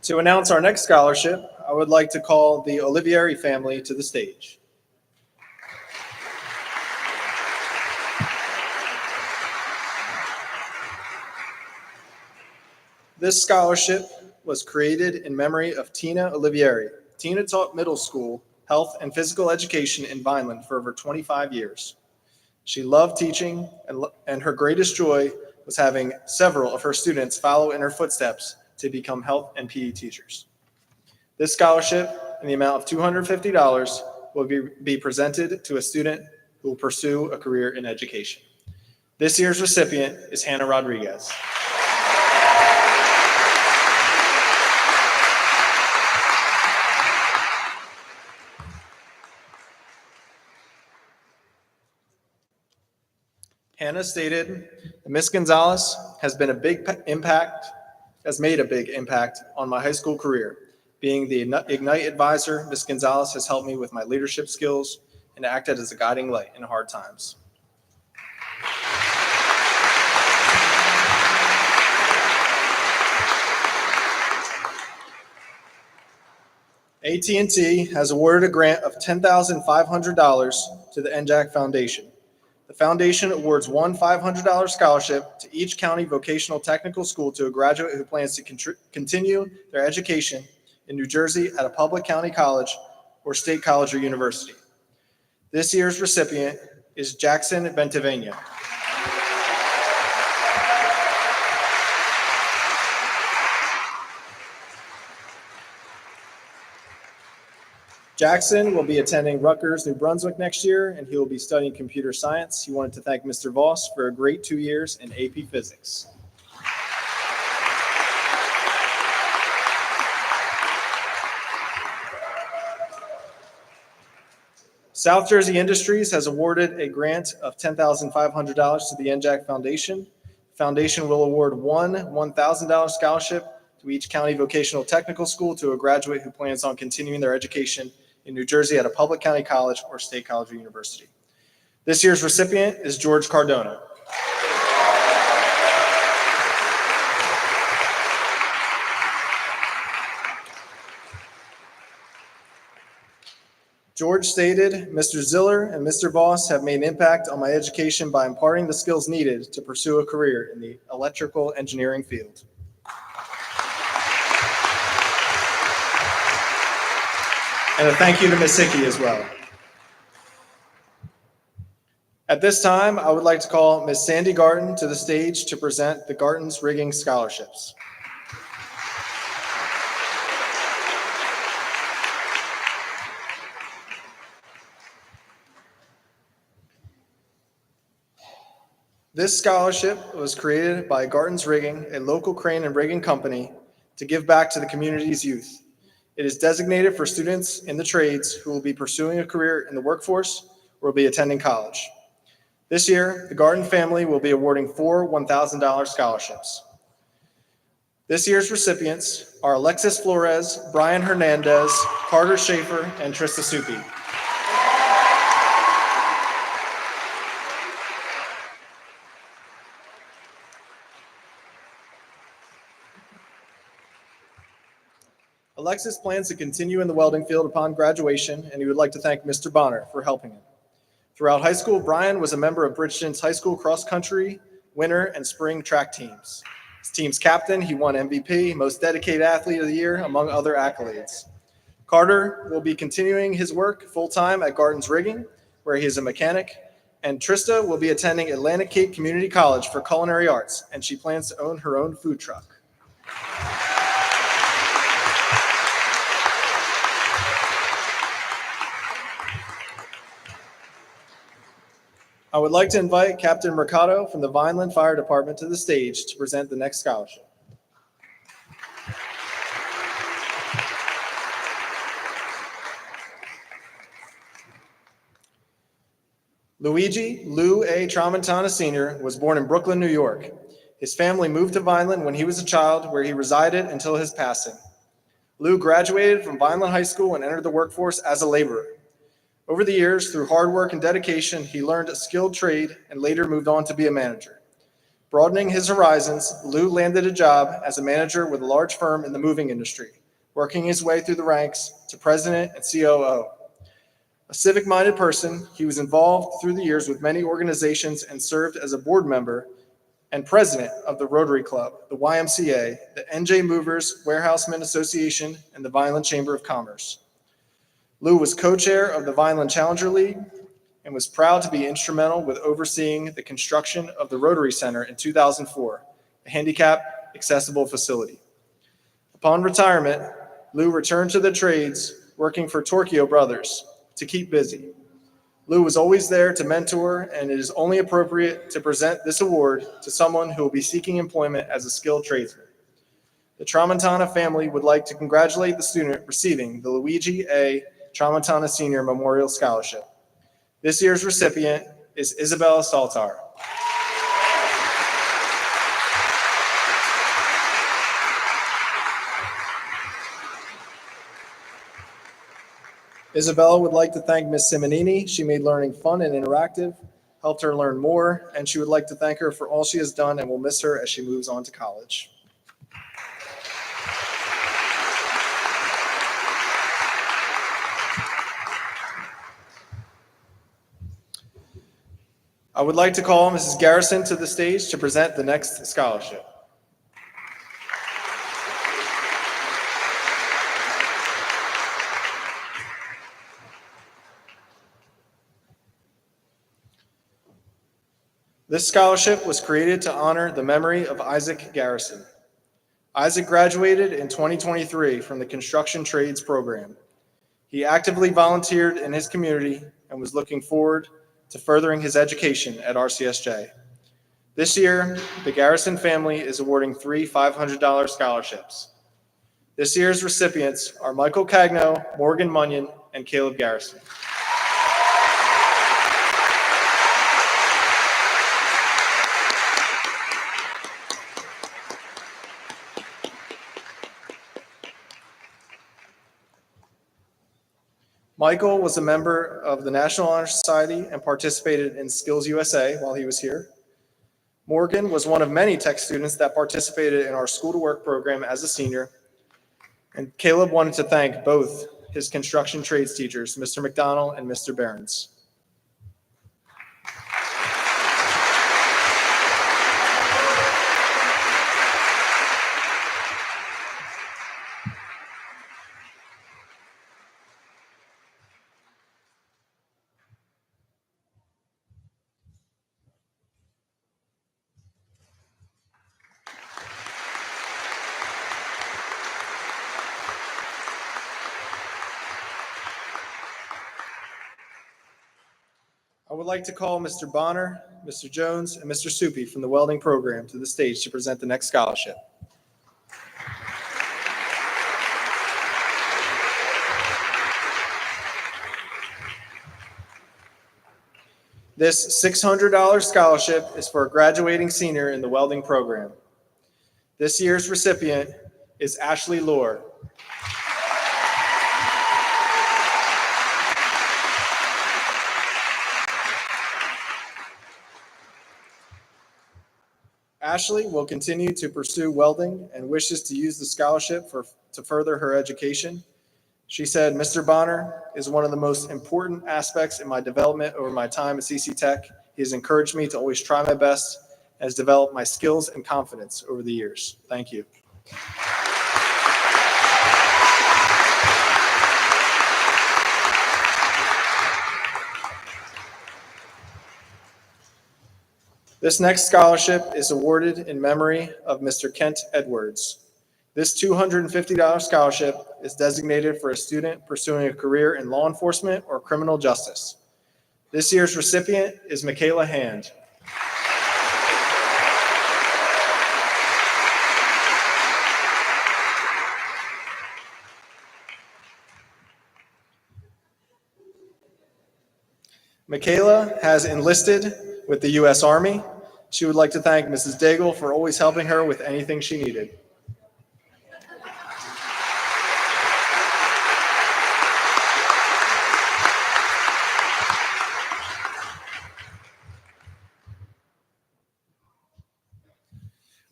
D: To announce our next scholarship, I would like to call the Olivieri family to the stage. This scholarship was created in memory of Tina Olivieri. Tina taught middle school health and physical education in Vineland for over 25 years. She loved teaching, and her greatest joy was having several of her students follow in her footsteps to become health and PE teachers. This scholarship, in the amount of $250, will be presented to a student who will pursue a career in education. This year's recipient is Hannah Rodriguez. Hannah stated, Ms. Gonzalez has made a big impact on my high school career. Being the Ignite advisor, Ms. Gonzalez has helped me with my leadership skills and acted as a guiding light in hard times. AT&T has awarded a grant of $10,500 to the NJAC Foundation. The foundation awards one $500 scholarship to each county vocational technical school to a graduate who plans to continue their education in New Jersey at a public county college or state college or university. This year's recipient is Jackson Bentavenia. Jackson will be attending Rutgers, New Brunswick next year, and he will be studying computer science. He wanted to thank Mr. Voss for a great 2 years in AP Physics. South Jersey Industries has awarded a grant of $10,500 to the NJAC Foundation. The foundation will award one $1,000 scholarship to each county vocational technical school to a graduate who plans on continuing their education in New Jersey at a public county college or state college or university. This year's recipient is George Cardona. George stated, "Mr. Ziller and Mr. Voss have made an impact on my education by imparting the skills needed to pursue a career in the electrical engineering field." And a thank you to Ms. Hickey as well. At this time, I would like to call Ms. Sandy Garton to the stage to present the Garton's Rigging Scholarships. This scholarship was created by Garton's Rigging, a local crane and rigging company, to give back to the community's youth. It is designated for students in the trades who will be pursuing a career in the workforce or will be attending college. This year, the Garton family will be awarding 4 $1,000 scholarships. This year's recipients are Alexis Flores, Brian Hernandez, Carter Schaefer, and Trista Supi. Alexis plans to continue in the welding field upon graduation, and he would like to thank Mr. Bonner for helping him. Throughout high school, Brian was a member of Bridgeton's high school cross-country, winter, and spring track teams. His team's captain, he won MVP, Most Dedicated Athlete of the Year, among other accolades. Carter will be continuing his work full-time at Garton's Rigging, where he is a mechanic, and Trista will be attending Atlantic Cape Community College for Culinary Arts, and she plans to own her own food truck. I would like to invite Captain Mercado from the Vineland Fire Department to the stage to present the next scholarship. Luigi Lou A. Tramontana Sr. was born in Brooklyn, New York. His family moved to Vineland when he was a child, where he resided until his passing. Lou graduated from Vineland High School and entered the workforce as a laborer. Over the years, through hard work and dedication, he learned a skilled trade and later moved on to be a manager. Broadening his horizons, Lou landed a job as a manager with a large firm in the moving industry, working his way through the ranks to president and COO. A civic-minded person, he was involved through the years with many organizations and served as a board member and president of the Rotary Club, the YMCA, the NJ Movers Warehousemen Association, and the Vineland Chamber of Commerce. Lou was co-chair of the Vineland Challenger League and was proud to be instrumental with overseeing the construction of the Rotary Center in 2004, a handicap accessible facility. Upon retirement, Lou returned to the trades, working for Torchio Brothers to keep busy. Lou was always there to mentor, and it is only appropriate to present this award to someone who will be seeking employment as a skilled tradesman. The Tramontana family would like to congratulate the student receiving the Luigi A. Tramontana Senior Memorial Scholarship. This year's recipient is Isabella Saltar. Isabella would like to thank Ms. Simonini. She made learning fun and interactive, helped her learn more, and she would like to thank her for all she has done and will miss her as she moves on to college. I would like to call Mrs. Garrison to the stage to present the next scholarship. This scholarship was created to honor the memory of Isaac Garrison. Isaac graduated in 2023 from the construction trades program. He actively volunteered in his community and was looking forward to furthering his education at RCSJ. This year, the Garrison family is awarding 3 $500 scholarships. This year's recipients are Michael Cagno, Morgan Munyon, and Caleb Garrison. Michael was a member of the National Honor Society and participated in Skills USA while he was here. Morgan was one of many tech students that participated in our School to Work program as a senior. And Caleb wanted to thank both his construction trades teachers, Mr. McDonald and Mr. Behrens. I would like to call Mr. Bonner, Mr. Jones, and Mr. Soupy from the welding program to the stage to present the next scholarship. This $600 scholarship is for a graduating senior in the welding program. This year's recipient is Ashley Lohr. Ashley will continue to pursue welding and wishes to use the scholarship to further her education. She said, "Mr. Bonner is one of the most important aspects in my development over my time at CCTEC. He has encouraged me to always try my best and has developed my skills and confidence over the years. Thank you." This next scholarship is awarded in memory of Mr. Kent Edwards. This $250 scholarship is designated for a student pursuing a career in law enforcement or criminal justice. This year's recipient is Michaela Hand. Michaela has enlisted with the U.S. Army. She would like to thank Mrs. Daigle for always helping her with anything she needed.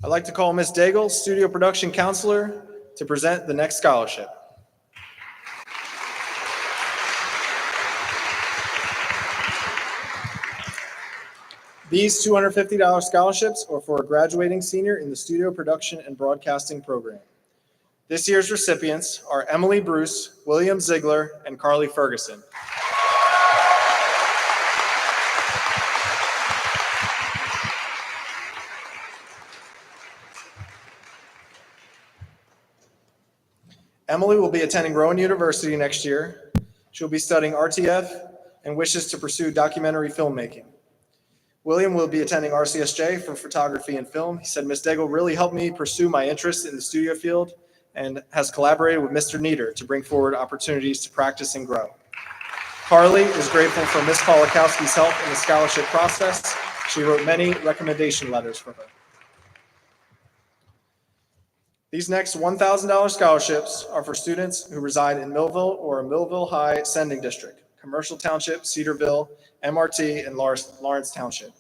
D: I'd like to call Ms. Daigle, studio production counselor, to present the next scholarship. These $250 scholarships are for a graduating senior in the studio production and broadcasting program. This year's recipients are Emily Bruce, William Ziegler, and Carly Ferguson. Emily will be attending Rowan University next year. She'll be studying RTF and wishes to pursue documentary filmmaking. William will be attending RCSJ for photography and film. He said, "Ms. Daigle really helped me pursue my interest in the studio field and has collaborated with Mr. Nieder to bring forward opportunities to practice and grow." Carly is grateful for Ms. Polakowski's help in the scholarship process. She wrote many recommendation letters for her. These next $1,000 scholarships are for students who reside in Millville or a Millville High Sending District, Commercial Township, Cedarville, MRT, and Lawrence Township.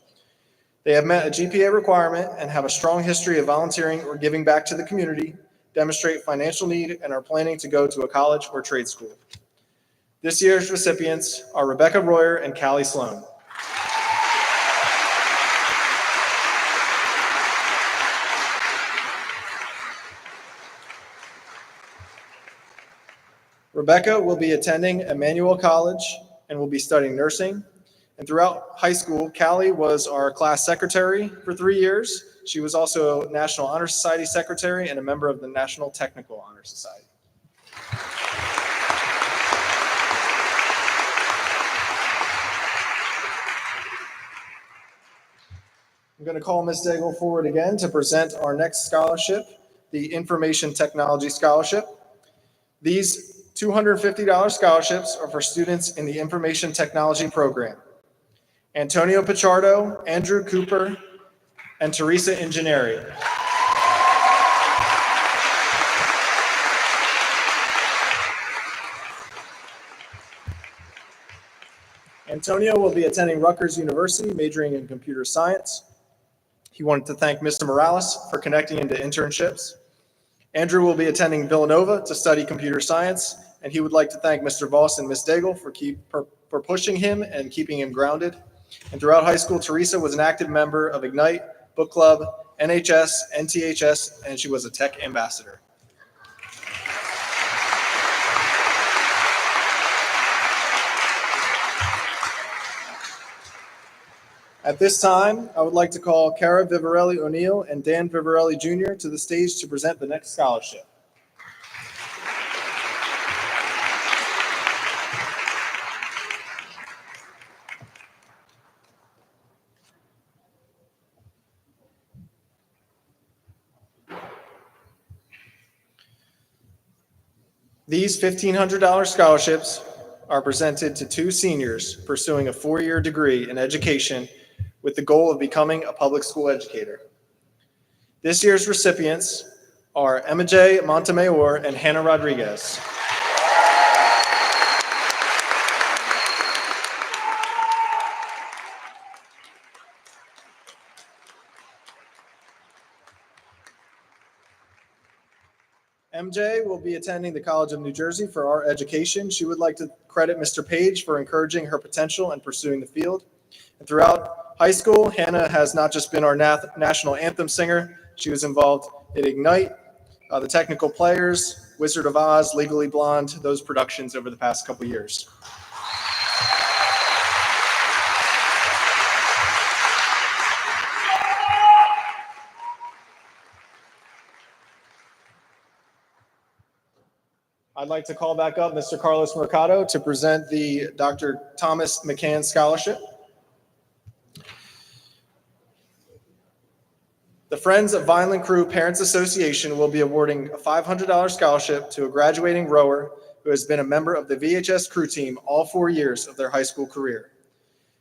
D: They have met a GPA requirement and have a strong history of volunteering or giving back to the community, demonstrate financial need, and are planning to go to a college or trade school. This year's recipients are Rebecca Royer and Callie Sloan. Rebecca will be attending Emmanuel College and will be studying nursing. And throughout high school, Callie was our class secretary for 3 years. She was also National Honor Society secretary and a member of the National Technical Honor Society. I'm going to call Ms. Daigle forward again to present our next scholarship, the Information Technology Scholarship. These $250 scholarships are for students in the Information Technology program. Antonio Pichardo, Andrew Cooper, and Teresa Ingeneri. Antonio will be attending Rutgers University, majoring in computer science. He wanted to thank Mr. Morales for connecting into internships. Andrew will be attending Villanova to study computer science, and he would like to thank Mr. Voss and Ms. Daigle for pushing him and keeping him grounded. And throughout high school, Teresa was an active member of Ignite, Book Club, NHS, NTHS, and she was a tech ambassador. At this time, I would like to call Cara Vivarelli O'Neill and Dan Vivarelli Jr. to the stage to present the next scholarship. These $1,500 scholarships are presented to two seniors pursuing a four-year degree in education with the goal of becoming a public school educator. This year's recipients are Emma J. Montemayor and Hannah Rodriguez. MJ will be attending the College of New Jersey for art education. She would like to credit Mr. Page for encouraging her potential and pursuing the field. And throughout high school, Hannah has not just been our national anthem singer, she was involved in Ignite, the Technical Players, Wizard of Oz, Legally Blonde, those productions over the past couple years. I'd like to call back up Mr. Carlos Mercado to present the Dr. Thomas McCann Scholarship. The Friends of Vineland Crew Parents Association will be awarding a $500 scholarship to a graduating rower who has been a member of the VHS crew team all 4 years of their high school career.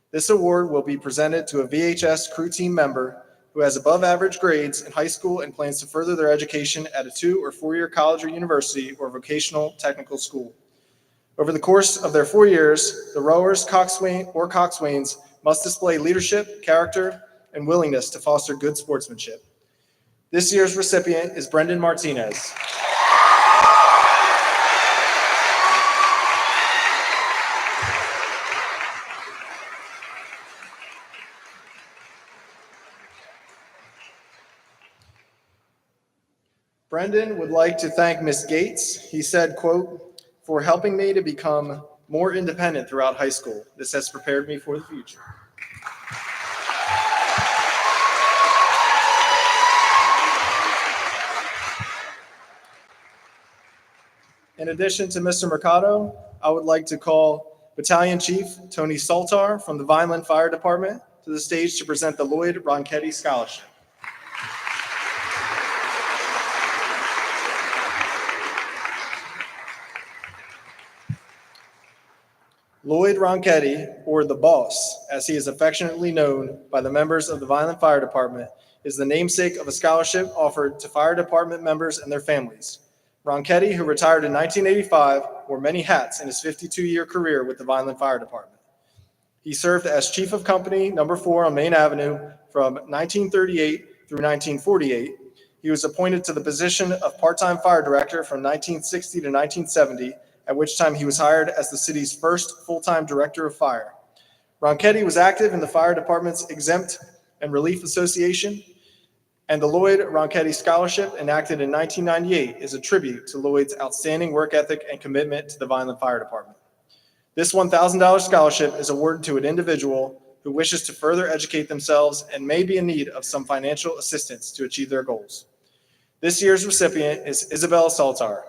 D: This award will be presented to a VHS crew team member who has above average grades in high school and plans to further their education at a 2 or 4 year college or university or vocational technical school. Over the course of their 4 years, the rowers, coxswains must display leadership, character, and willingness to foster good sportsmanship. This year's recipient is Brendan Martinez. Brendan would like to thank Ms. Gates. He said, quote, "For helping me to become more independent throughout high school. This has prepared me for the future." In addition to Mr. Mercado, I would like to call Battalion Chief Tony Saltar from the Vineland Fire Department to the stage to present the Lloyd Ronchetti Scholarship. Lloyd Ronchetti, or the Boss, as he is affectionately known by the members of the Vineland Fire Department, is the namesake of a scholarship offered to fire department members and their families. Ronchetti, who retired in 1985, wore many hats in his 52-year career with the Vineland Fire Department. He served as Chief of Company No. 4 on Main Avenue from 1938 through 1948. He was appointed to the position of part-time fire director from 1960 to 1970, at which time he was hired as the city's first full-time director of fire. Ronchetti was active in the fire department's Exempt and Relief Association, and the Lloyd Ronchetti Scholarship, enacted in 1998, is a tribute to Lloyd's outstanding work ethic and commitment to the Vineland Fire Department. This $1,000 scholarship is awarded to an individual who wishes to further educate themselves and may be in need of some financial assistance to achieve their goals. This year's recipient is Isabel Saltar.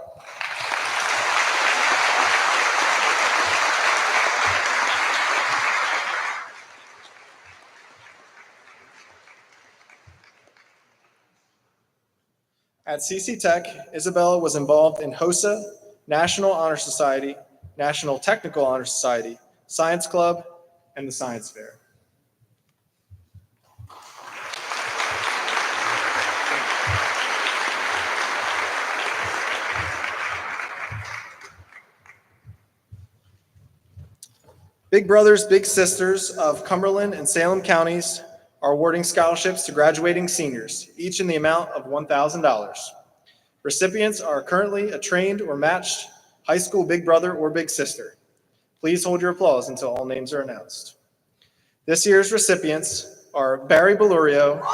D: At CCTEC, Isabella was involved in HOSA, National Honor Society, National Technical Honor Society, Science Club, and the Science Fair. Big Brothers Big Sisters of Cumberland and Salem counties are awarding scholarships to graduating seniors, each in the amount of $1,000. Recipients are currently a trained or matched high school big brother or big sister. Please hold your applause until all names are announced. This year's recipients are Barry Belurio,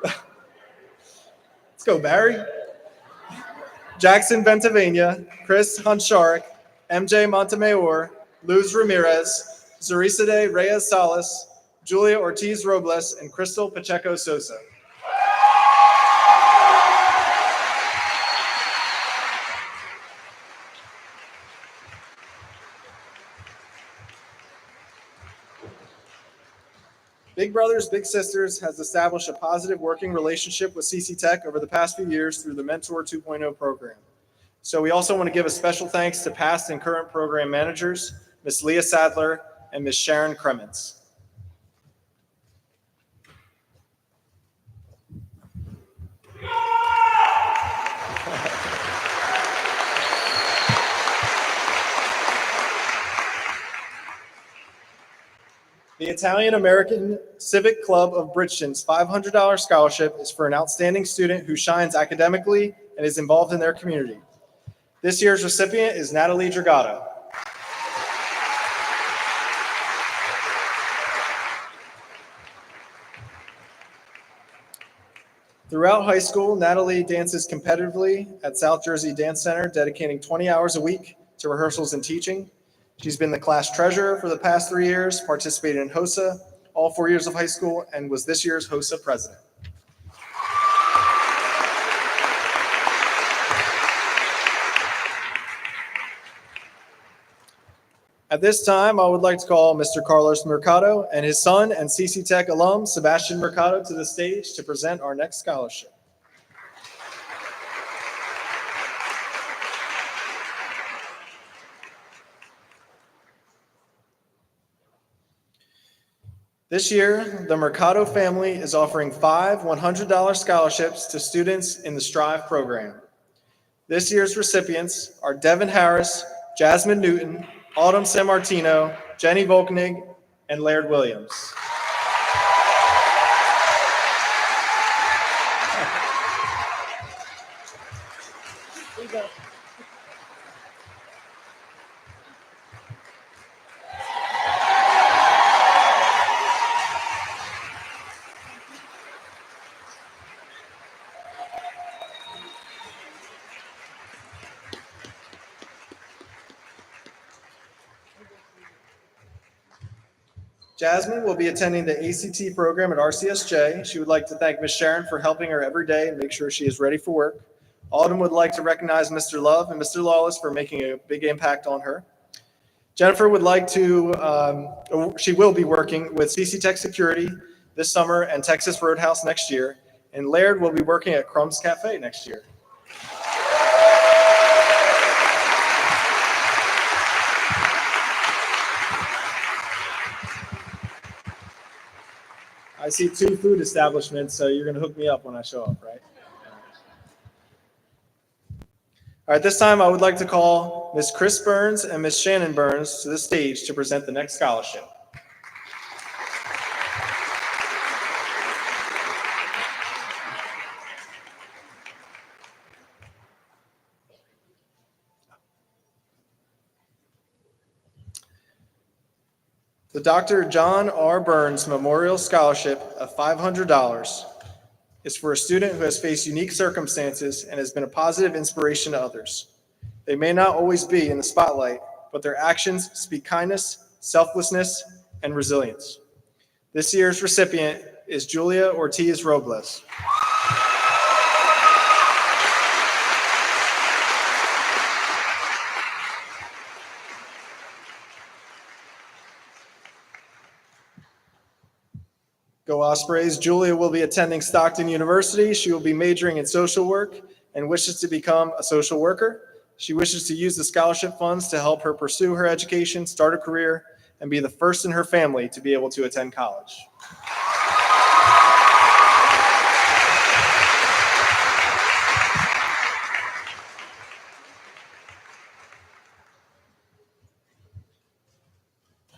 D: let's go Barry, Jackson Ventavania, Chris Hansharik, MJ Montemayor, Luz Ramirez, Zorisade Reyes Salas, Julia Ortiz Robles, and Crystal Pacheco Sosa. Big Brothers Big Sisters has established a positive working relationship with CCTEC over the past few years through the Mentor 2.0 program. So we also want to give a special thanks to past and current program managers, Ms. Leah Sadler and Ms. Sharon Kremens. The Italian-American Civic Club of Bridgeton's $500 scholarship is for an outstanding student who shines academically and is involved in their community. This year's recipient is Natalie Dragato. Throughout high school, Natalie dances competitively at South Jersey Dance Center, dedicating 20 hours a week to rehearsals and teaching. She's been the class treasurer for the past 3 years, participated in HOSA all 4 years of high school, and was this year's HOSA president. At this time, I would like to call Mr. Carlos Mercado and his son and CCTEC alum, Sebastian Mercado, to the stage to present our next scholarship. This year, the Mercado family is offering 5 $100 scholarships to students in the STRIVE program. This year's recipients are Devin Harris, Jasmine Newton, Autumn Sammartino, Jenny Volknig, and Laird Williams. Jasmine will be attending the ACT program at RCSJ. She would like to thank Ms. Sharon for helping her every day and make sure she is ready for work. Autumn would like to recognize Mr. Love and Mr. Lawless for making a big impact on her. Jennifer would like to, she will be working with CCTEC Security this summer and Texas Roadhouse next year. And Laird will be working at Crumbs Cafe next year. I see 2 food establishments, so you're going to hook me up when I show up, right? All right, this time I would like to call Ms. Chris Burns and Ms. Shannon Burns to the stage to present the next scholarship. The Dr. John R. Burns Memorial Scholarship of $500 is for a student who has faced unique circumstances and has been a positive inspiration to others. They may not always be in the spotlight, but their actions speak kindness, selflessness, and resilience. This year's recipient is Julia Ortiz Robles. Go Ospreys. Julia will be attending Stockton University. She will be majoring in social work and wishes to become a social worker. She wishes to use the scholarship funds to help her pursue her education, start a career, and be the first in her family to be able to attend college.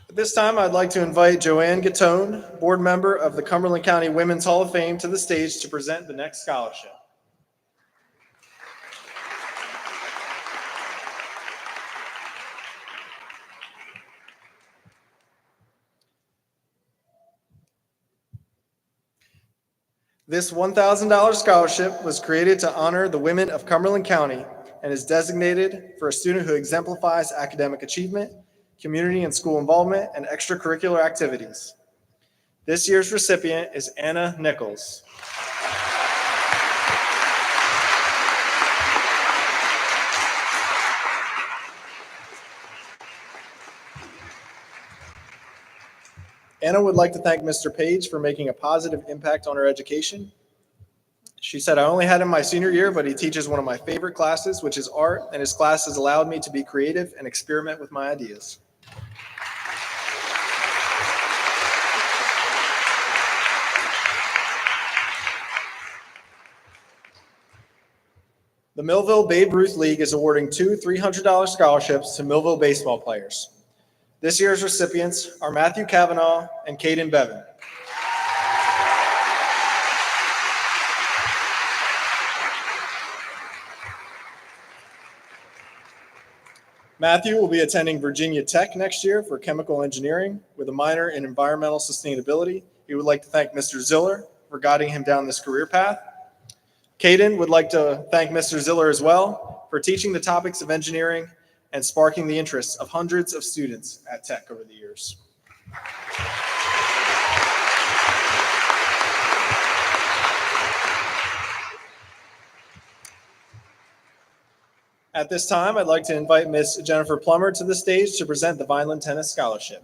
D: At this time, I'd like to invite Joanne Gattone, board member of the Cumberland County Women's Hall of Fame, to the stage to present the next scholarship. This $1,000 scholarship was created to honor the women of Cumberland County and is designated for a student who exemplifies academic achievement, community and school involvement, and extracurricular activities. This year's recipient is Anna Nichols. Anna would like to thank Mr. Page for making a positive impact on her education. She said, "I only had him my senior year, but he teaches one of my favorite classes, which is art, and his class has allowed me to be creative and experiment with my ideas." The Millville Babe Ruth League is awarding two $300 scholarships to Millville baseball players. This year's recipients are Matthew Cavanaugh and Caden Bevan. Matthew will be attending Virginia Tech next year for chemical engineering with a minor in environmental sustainability. He would like to thank Mr. Ziller for guiding him down this career path. Caden would like to thank Mr. Ziller as well for teaching the topics of engineering and sparking the interests of hundreds of students at Tech over the years. At this time, I'd like to invite Ms. Jennifer Plummer to the stage to present the Vineland Tennis Scholarship.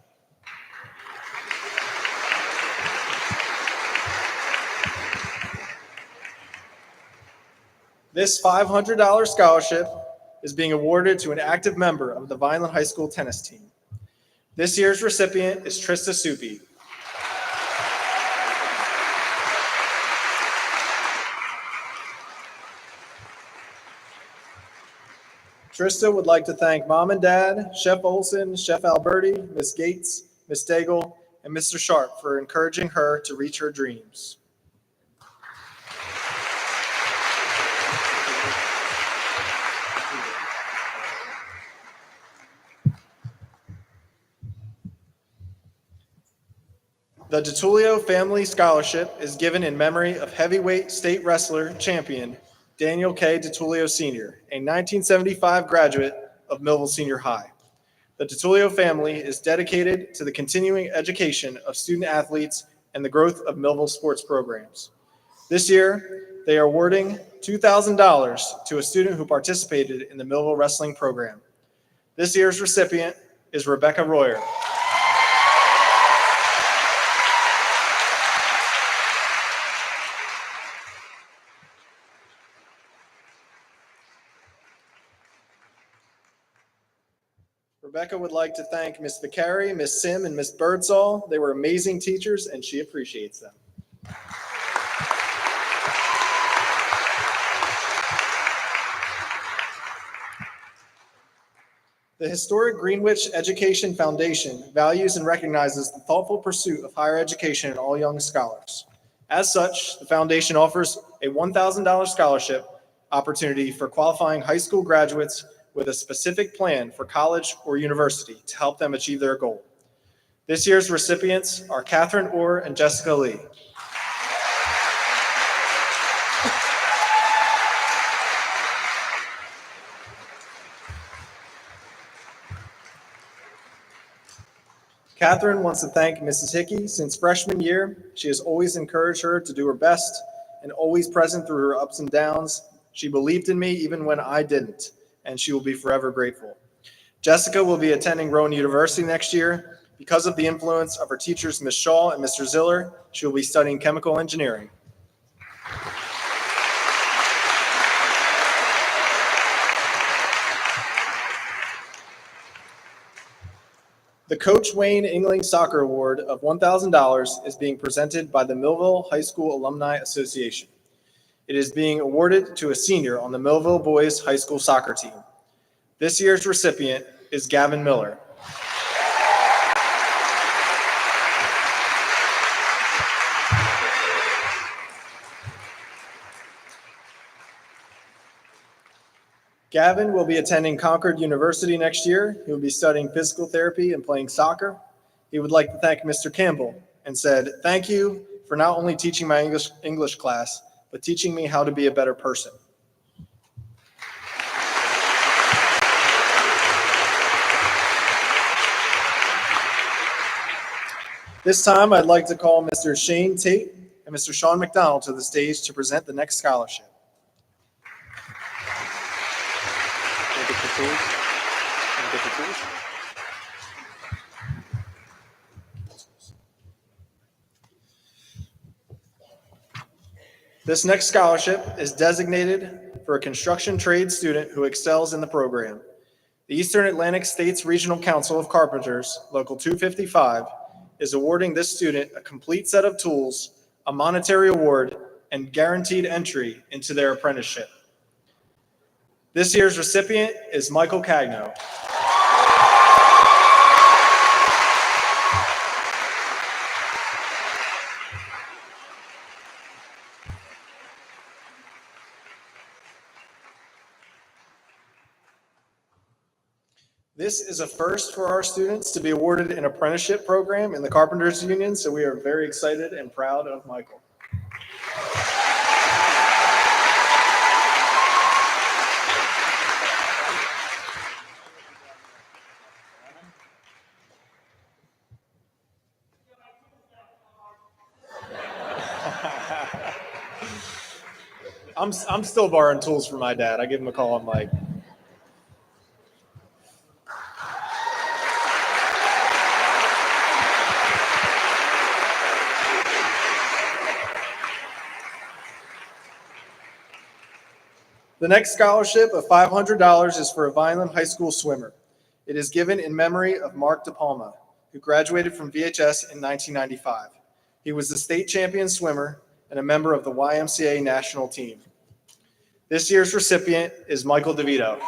D: This $500 scholarship is being awarded to an active member of the Vineland High School tennis team. This year's recipient is Trista Supi. Trista would like to thank Mom and Dad, Chef Olson, Chef Alberti, Ms. Gates, Ms. Daigle, and Mr. Sharp for encouraging her to reach her dreams. The DeTullio Family Scholarship is given in memory of heavyweight state wrestler champion Daniel K. DeTullio Sr., a 1975 graduate of Millville Senior High. The DeTullio family is dedicated to the continuing education of student athletes and the growth of Millville sports programs. This year, they are awarding $2,000 to a student who participated in the Millville wrestling program. This year's recipient is Rebecca Royer. Rebecca would like to thank Ms. Vicari, Ms. Sim, and Ms. Birdsall. They were amazing teachers, and she appreciates them. The Historic Greenwich Education Foundation values and recognizes the thoughtful pursuit of higher education in all young scholars. As such, the foundation offers a $1,000 scholarship opportunity for qualifying high school graduates with a specific plan for college or university to help them achieve their goal. This year's recipients are Catherine Orr and Jessica Lee. Catherine wants to thank Mrs. Hickey. Since freshman year, she has always encouraged her to do her best and always present through her ups and downs. She believed in me even when I didn't, and she will be forever grateful. Jessica will be attending Rowan University next year. Because of the influence of her teachers, Ms. Shaw and Mr. Ziller, she will be studying chemical engineering. The Coach Wayne Ingling Soccer Award of $1,000 is being presented by the Millville High School Alumni Association. It is being awarded to a senior on the Millville Boys High School soccer team. This year's recipient is Gavin Miller. Gavin will be attending Concord University next year. He will be studying physical therapy and playing soccer. He would like to thank Mr. Campbell and said, "Thank you for not only teaching my English class, but teaching me how to be a better person." This time, I'd like to call Mr. Shane Tate and Mr. Sean McDonald to the stage to present the next scholarship. This next scholarship is designated for a construction trade student who excels in the program. The Eastern Atlantic States Regional Council of Carpenters, Local 255, is awarding this student a complete set of tools, a monetary award, and guaranteed entry into their apprenticeship. This year's recipient is Michael Cagno. This is a first for our students to be awarded an apprenticeship program in the Carpenters Union, so we are very excited and proud of Michael. I'm still borrowing tools from my dad. I give him a call. I'm like, the next scholarship of $500 is for a Vineland High School swimmer. It is given in memory of Mark DePalma, who graduated from VHS in 1995. He was the state champion swimmer and a member of the YMCA national team. This year's recipient is Michael DeVito.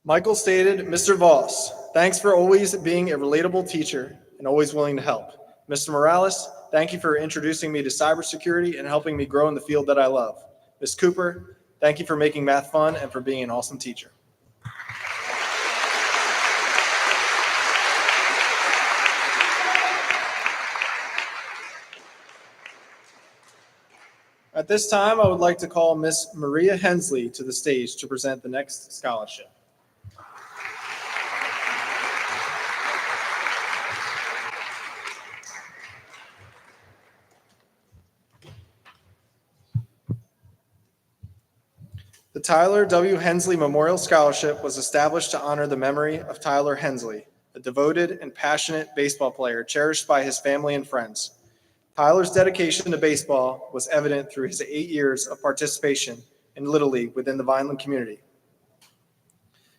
D: Michael stated, "Mr. Voss, thanks for always being a relatable teacher and always willing to help. Mr. Morales, thank you for introducing me to cybersecurity and helping me grow in the field that I love. Ms. Cooper, thank you for making math fun and for being an awesome teacher." At this time, I would like to call Miss Maria Hensley to the stage to present the next scholarship. The Tyler W. Hensley Memorial Scholarship was established to honor the memory of Tyler Hensley, a devoted and passionate baseball player cherished by his family and friends. Tyler's dedication to baseball was evident through his 8 years of participation in Little League within the Vineland community.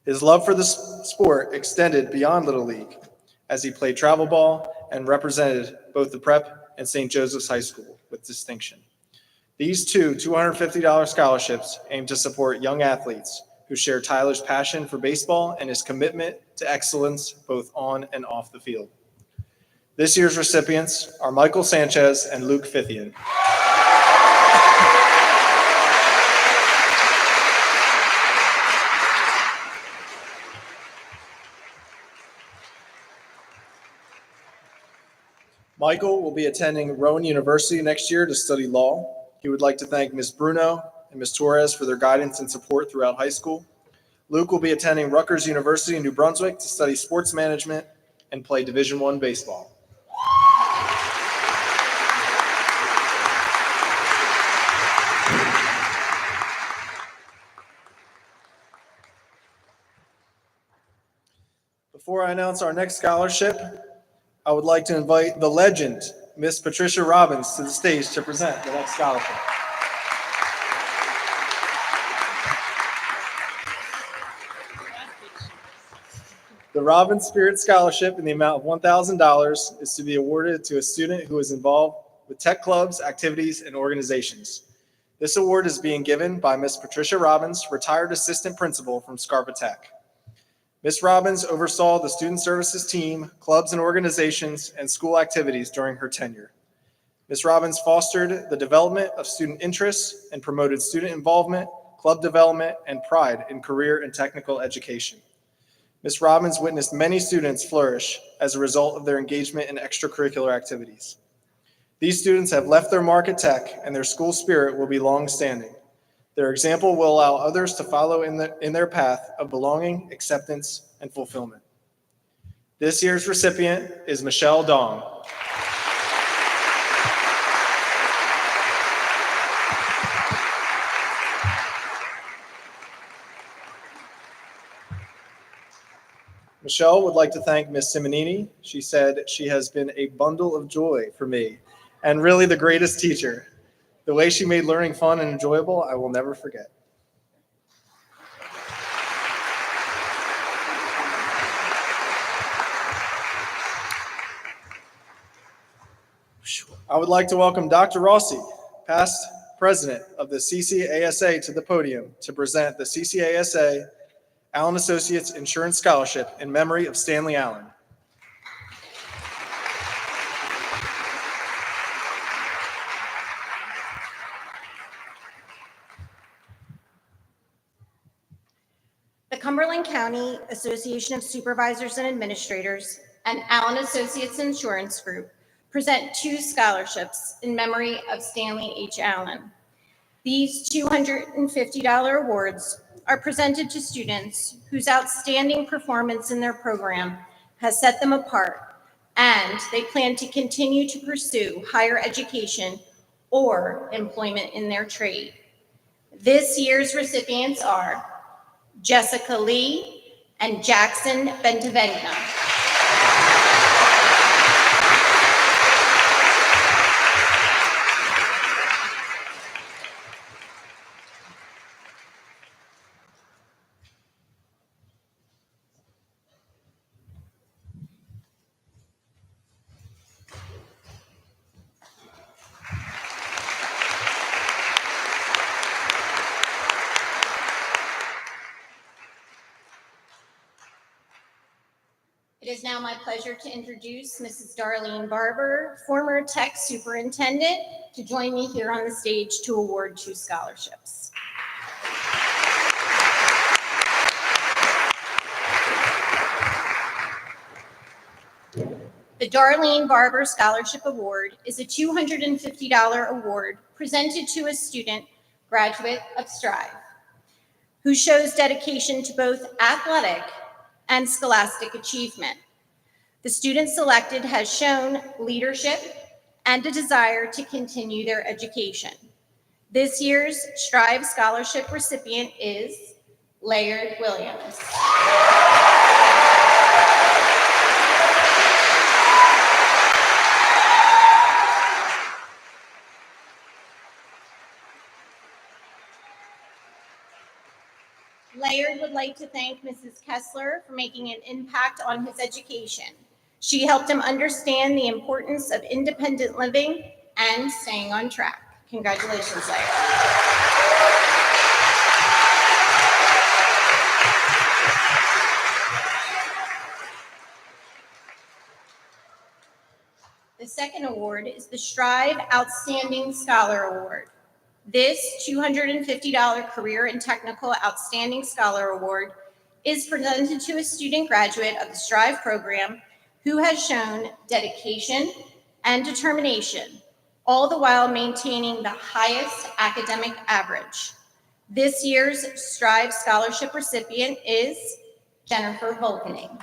D: His love for the sport extended beyond Little League as he played travel ball and represented both the Prep and St. Joseph's High School with distinction. These two $250 scholarships aim to support young athletes who share Tyler's passion for baseball and his commitment to excellence both on and off the field. This year's recipients are Michael Sanchez and Luke Fithian. Michael will be attending Rowan University next year to study law. He would like to thank Ms. Bruno and Ms. Torres for their guidance and support throughout high school. Luke will be attending Rutgers University in New Brunswick to study sports management and play Division I baseball. Before I announce our next scholarship, I would like to invite the legend, Miss Patricia Robbins, to the stage to present the next scholarship. The Robbins Spirit Scholarship in the amount of $1,000 is to be awarded to a student who is involved with tech clubs, activities, and organizations. This award is being given by Miss Patricia Robbins, retired assistant principal from CCTEC. Ms. Robbins oversaw the student services team, clubs and organizations, and school activities during her tenure. Ms. Robbins fostered the development of student interests and promoted student involvement, club development, and pride in career and technical education. Ms. Robbins witnessed many students flourish as a result of their engagement in extracurricular activities. These students have left their mark at Tech, and their school spirit will be long-standing. Their example will allow others to follow in their path of belonging, acceptance, and fulfillment. This year's recipient is Michelle Dong. Michelle would like to thank Ms. Simonini. She said she has been a bundle of joy for me and really the greatest teacher. The way she made learning fun and enjoyable, I will never forget. I would like to welcome Dr. Rossi, past president of the CCASA, to the podium to present the CCASA Allen Associates Insurance Scholarship in memory of Stanley Allen.
G: The Cumberland County Association of Supervisors and Administrators and Allen Associates Insurance Group present 2 scholarships in memory of Stanley H. Allen. These $250 awards are presented to students whose outstanding performance in their program has set them apart, and they plan to continue to pursue higher education or employment in their trade. This year's recipients are Jessica Lee and Jackson Bentavegna. It is now my pleasure to introduce Mrs. Darlene Barber, former Tech Superintendent, to join me here on the stage to award 2 scholarships. The Darlene Barber Scholarship Award is a $250 award presented to a student graduate of Strive who shows dedication to both athletic and scholastic achievement. The student selected has shown leadership and a desire to continue their education. This year's Strive Scholarship recipient is Laird Williams. Laird would like to thank Mrs. Kessler for making an impact on his education. She helped him understand the importance of independent living and staying on track. Congratulations, Laird. The second award is the Strive Outstanding Scholar Award. This $250 Career and Technical Outstanding Scholar Award is presented to a student graduate of the Strive program who has shown dedication and determination, all the while maintaining the highest academic average. This year's Strive Scholarship recipient is Jennifer Volkening.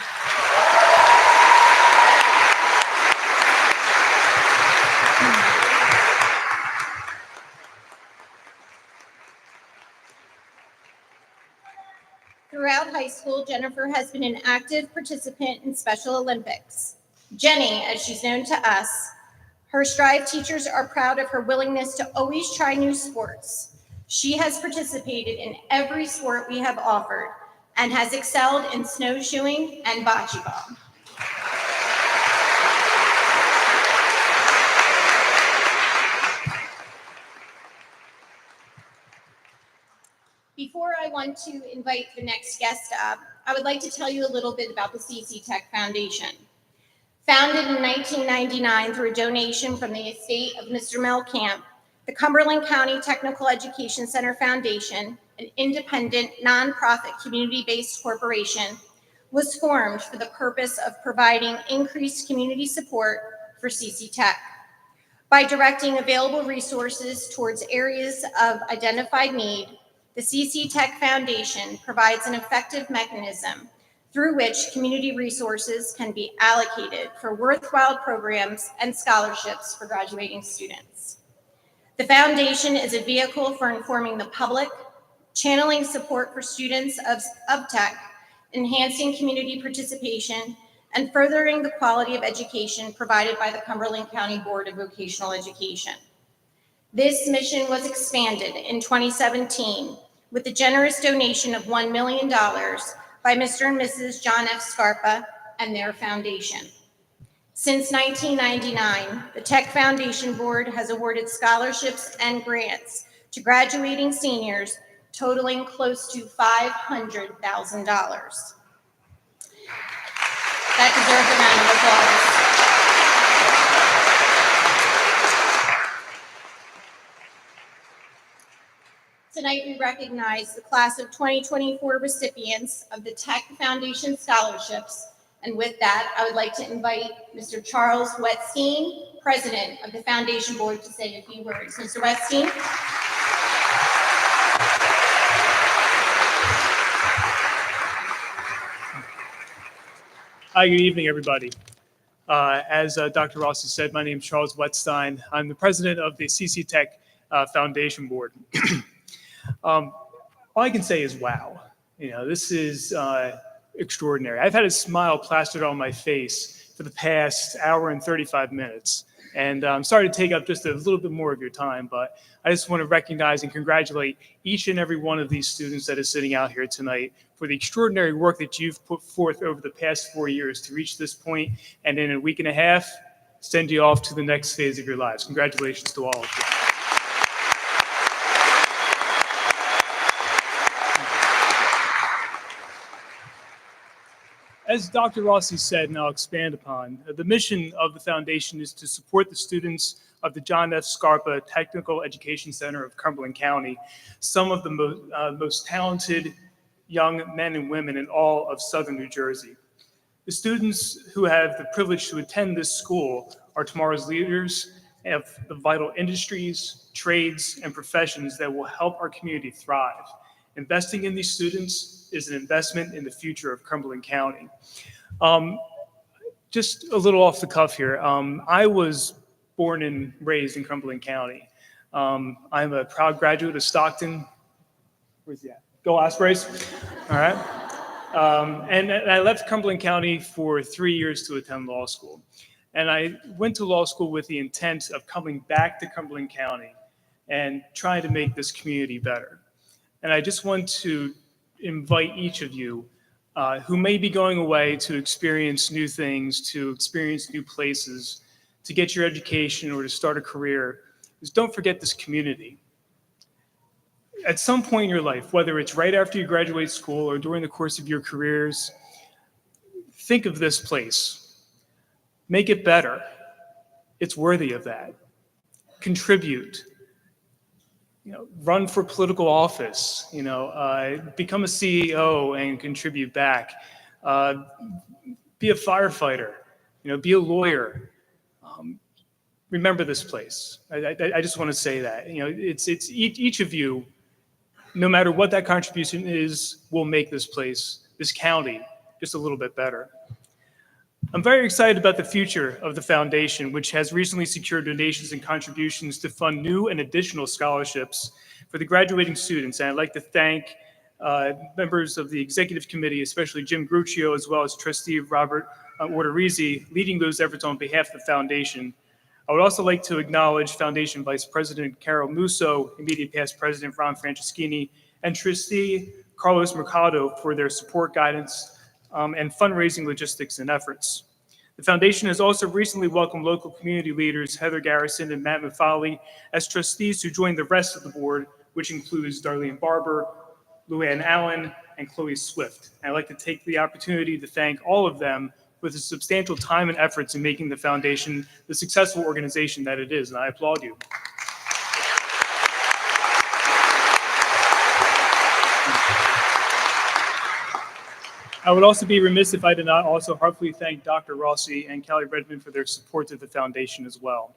G: Throughout high school, Jennifer has been an active participant in Special Olympics. Jenny, as she's known to us, her Strive teachers are proud of her willingness to always try new sports. She has participated in every sport we have offered and has excelled in snowshoeing and bocce ball. Before I want to invite the next guest up, I would like to tell you a little bit about the CCTEC Foundation. Founded in 1999 through a donation from the estate of Mr. Mel Camp, the Cumberland County Technical Education Center Foundation, an independent, nonprofit, community-based corporation, was formed for the purpose of providing increased community support for CCTEC. By directing available resources towards areas of identified need, the CCTEC Foundation provides an effective mechanism through which community resources can be allocated for worthwhile programs and scholarships for graduating students. The foundation is a vehicle for informing the public, channeling support for students of tech, enhancing community participation, and furthering the quality of education provided by the Cumberland County Board of Vocational Education. This mission was expanded in 2017 with the generous donation of $1 million by Mr. and Mrs. John F. Scarpa and their foundation. Since 1999, the Tech Foundation Board has awarded scholarships and grants to graduating seniors totaling close to $500,000. That deserves a round of applause. Tonight, we recognize the class of 2024 recipients of the Tech Foundation scholarships. And with that, I would like to invite Mr. Charles Wetstein, President of the Foundation Board, to say a few words. Mr. Wetstein.
H: Hi, good evening, everybody. As Dr. Rossi said, my name is Charles Wetstein. I'm the president of the CCTEC Foundation Board. All I can say is, wow. This is extraordinary. I've had a smile plastered on my face for the past hour and 35 minutes. And I'm sorry to take up just a little bit more of your time, but I just want to recognize and congratulate each and every one of these students that is sitting out here tonight for the extraordinary work that you've put forth over the past 4 years to reach this point, and in a week and a half, send you off to the next phase of your lives. Congratulations to all of you. As Dr. Rossi said, and I'll expand upon, the mission of the foundation is to support the students of the John F. Scarpa Technical Education Center of Cumberland County, some of the most talented young men and women in all of Southern New Jersey. The students who have the privilege to attend this school are tomorrow's leaders of the vital industries, trades, and professions that will help our community thrive. Investing in these students is an investment in the future of Cumberland County. Just a little off the cuff here. I was born and raised in Cumberland County. I'm a proud graduate of Stockton. Where's he at? Go Ospreys. All right. And I left Cumberland County for 3 years to attend law school. And I went to law school with the intent of coming back to Cumberland County and trying to make this community better. And I just want to invite each of you who may be going away to experience new things, to experience new places, to get your education or to start a career, is don't forget this community. At some point in your life, whether it's right after you graduate school or during the course of your careers, think of this place. Make it better. It's worthy of that. Contribute. Run for political office, become a CEO and contribute back. Be a firefighter, be a lawyer. Remember this place. I just want to say that, it's each of you, no matter what that contribution is, will make this place, this county, just a little bit better. I'm very excited about the future of the foundation, which has recently secured donations and contributions to fund new and additional scholarships for the graduating students. And I'd like to thank members of the executive committee, especially Jim Gruccio, as well as trustee Robert Orderizzi, leading those efforts on behalf of the foundation. I would also like to acknowledge Foundation Vice President Carol Musso, immediate past President Ron Franceschini, and trustee Carlos Mercado for their support, guidance, and fundraising logistics and efforts. The foundation has also recently welcomed local community leaders Heather Garrison and Matt Mufali as trustees who joined the rest of the board, which includes Darlene Barber, Luann Allen, and Chloe Swift. And I'd like to take the opportunity to thank all of them with the substantial time and efforts in making the foundation the successful organization that it is, and I applaud you. I would also be remiss if I did not also heartfully thank Dr. Rossi and Callie Redmond for their support of the foundation as well.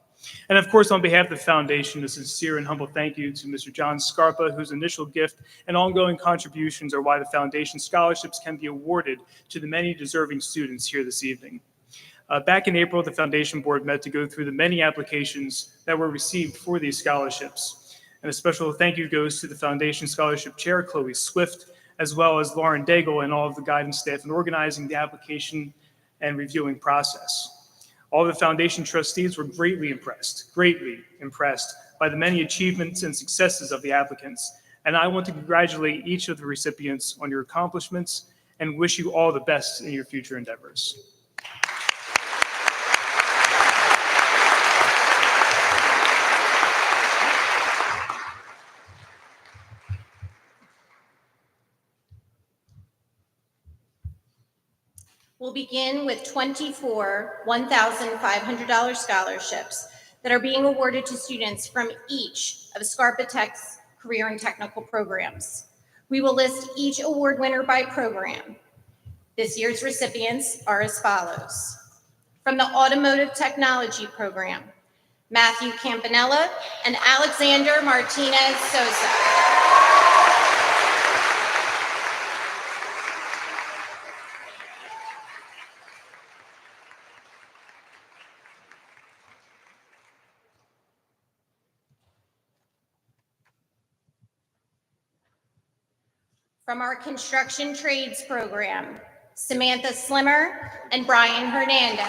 H: And of course, on behalf of the foundation, a sincere and humble thank you to Mr. John Scarpa, whose initial gift and ongoing contributions are why the foundation scholarships can be awarded to the many deserving students here this evening. Back in April, the foundation board met to go through the many applications that were received for these scholarships. And a special thank you goes to the foundation scholarship chair, Chloe Swift, as well as Lauren Daigle and all of the guidance staff in organizing the application and reviewing process. All the foundation trustees were greatly impressed by the many achievements and successes of the applicants. And I want to congratulate each of the recipients on your accomplishments and wish you all the best in your future endeavors.
G: We'll begin with 24 $1,500 scholarships that are being awarded to students from each of Scarpa Tech's career and technical programs. We will list each award winner by program. This year's recipients are as follows. From the Automotive Technology Program, Matthew Campanella and Alexander Martinez Sosa. From our Construction Trades Program, Samantha Slimmer and Brian Hernandez.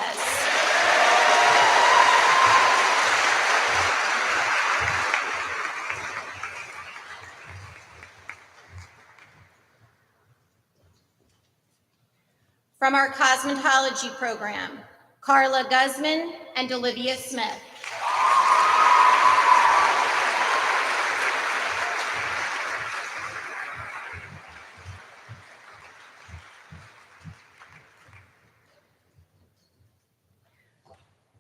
G: From our Cosmetology Program, Carla Guzman and Olivia Smith.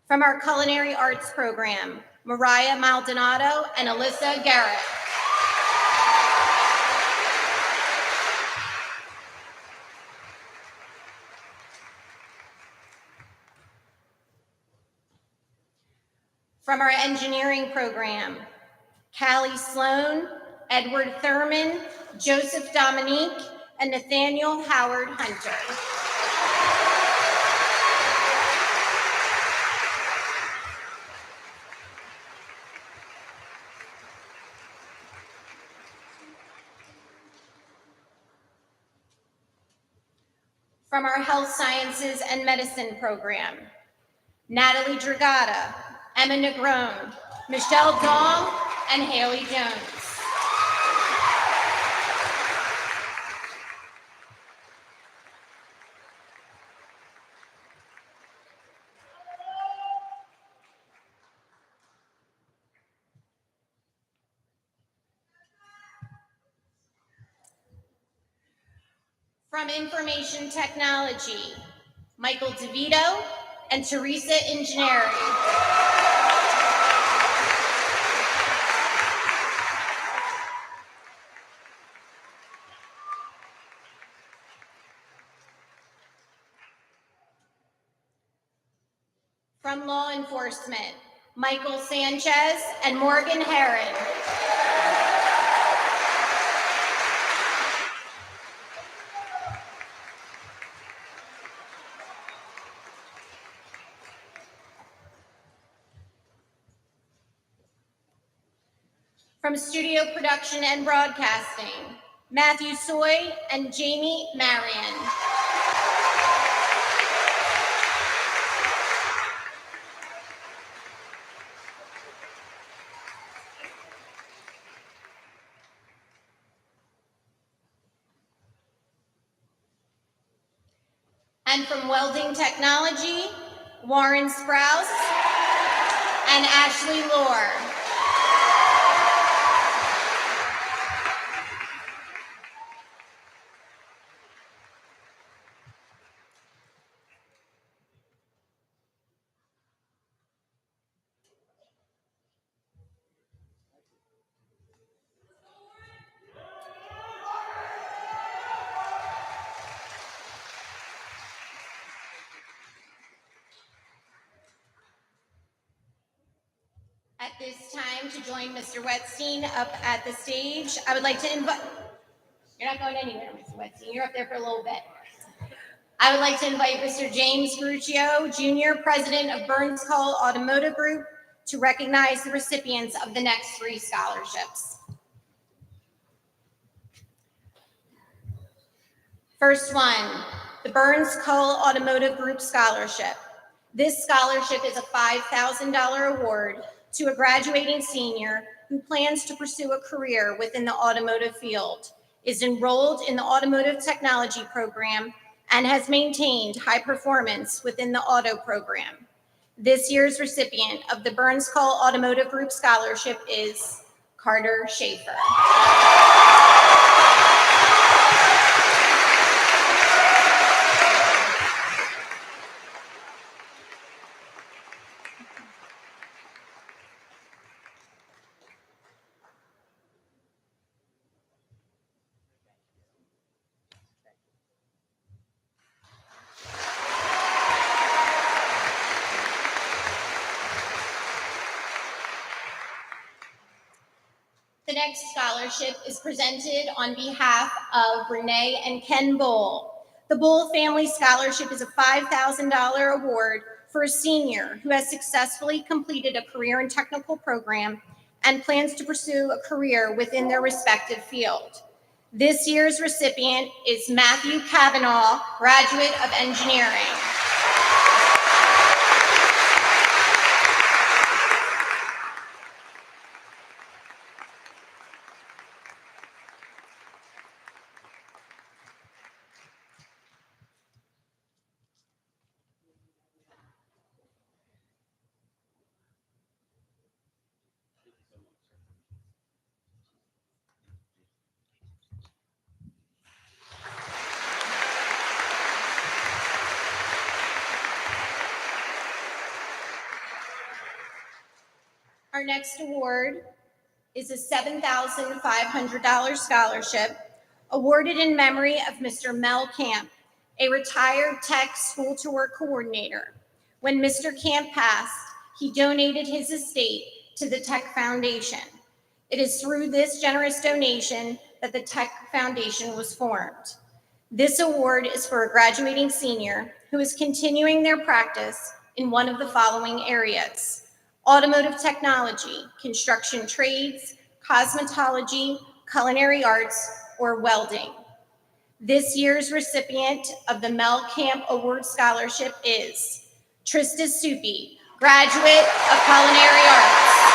G: From our Culinary Arts Program, Mariah Maldonado and Alyssa Garrett. From our Engineering Program, Callie Sloan, Edward Thurman, Joseph Dominique, and Nathaniel Howard Hunter. From our Health Sciences and Medicine Program, Natalie Dragata, Emma Negrone, Michelle Dong, and Haley Jones. From Information Technology, Michael DeVito and Teresa Engineering. From Law Enforcement, Michael Sanchez and Morgan Herron. From Studio Production and Broadcasting, Matthew Soy and Jamie Marion. And from Welding Technology, Warren Sprouse and Ashley Lohr. this time, to join Mr. Wetstein up at the stage, I would like to invite, you're not going anywhere, Mr. Wetstein, you're up there for a little bit. I would like to invite Mr. James Gruccio, Jr., President of Burns Call Automotive Group, to recognize the recipients of the next 3 scholarships. First one, the Burns Call Automotive Group Scholarship. This scholarship is a $5,000 award to a graduating senior who plans to pursue a career within the automotive field, is enrolled in the automotive technology program, and has maintained high performance within the auto program. This year's recipient of the Burns Call Automotive Group Scholarship is Carter Schaefer. The next scholarship is presented on behalf of Renee and Ken Bull. The Bull Family Scholarship is a $5,000 award for a senior who has successfully completed a career and technical program and plans to pursue a career within their respective field. This year's recipient is Matthew Kavanaugh, graduate of engineering. Our next award is a $7,500 scholarship awarded in memory of Mr. Mel Camp, a retired tech school to work coordinator. When Mr. Camp passed, he donated his estate to the Tech Foundation. It is through this generous donation that the Tech Foundation was formed. This award is for a graduating senior who is continuing their practice in one of the following areas: automotive technology, construction trades, cosmetology, culinary arts, or welding. This year's recipient of the Mel Camp Award Scholarship is Trista Soupy, graduate of culinary arts.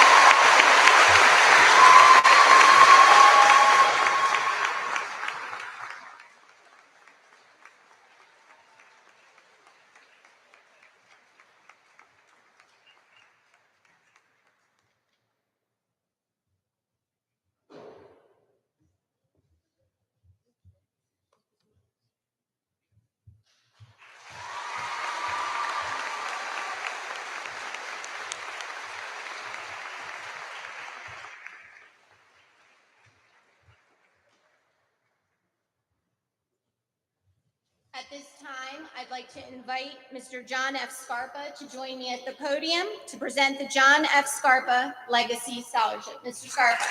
G: At this time, I'd like to invite Mr. John F. Scarpa to join me at the podium to present the John F. Scarpa Legacy Scholarship. Mr. Scarpa.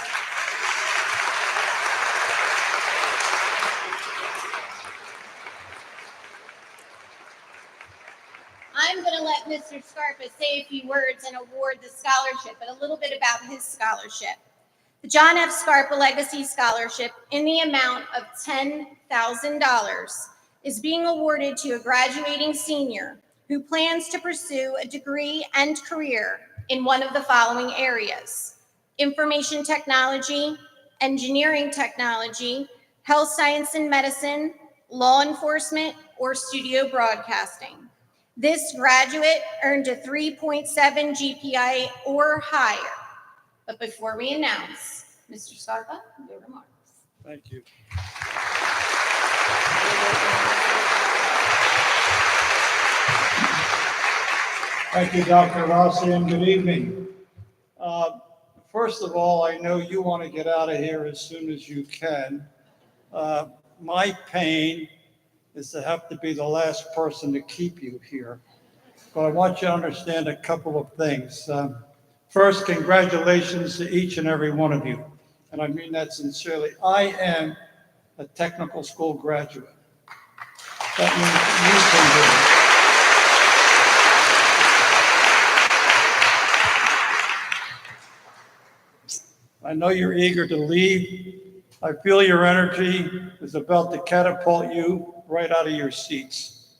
G: I'm going to let Mr. Scarpa say a few words and award the scholarship, but a little bit about his scholarship. The John F. Scarpa Legacy Scholarship, in the amount of $10,000, is being awarded to a graduating senior who plans to pursue a degree and career in one of the following areas: information technology, engineering technology, health science and medicine, law enforcement, or studio broadcasting. This graduate earned a 3.7 GPA or higher. But before we announce, Mr. Scarpa, your remarks.
I: Thank you. Thank you, Dr. Rossi, and good evening. First of all, I know you want to get out of here as soon as you can. My pain is to have to be the last person to keep you here. But I want you to understand a couple of things. First, congratulations to each and every one of you. And I mean that sincerely. I am a technical school graduate. That means you can do it. I know you're eager to leave. I feel your energy is about to catapult you right out of your seats.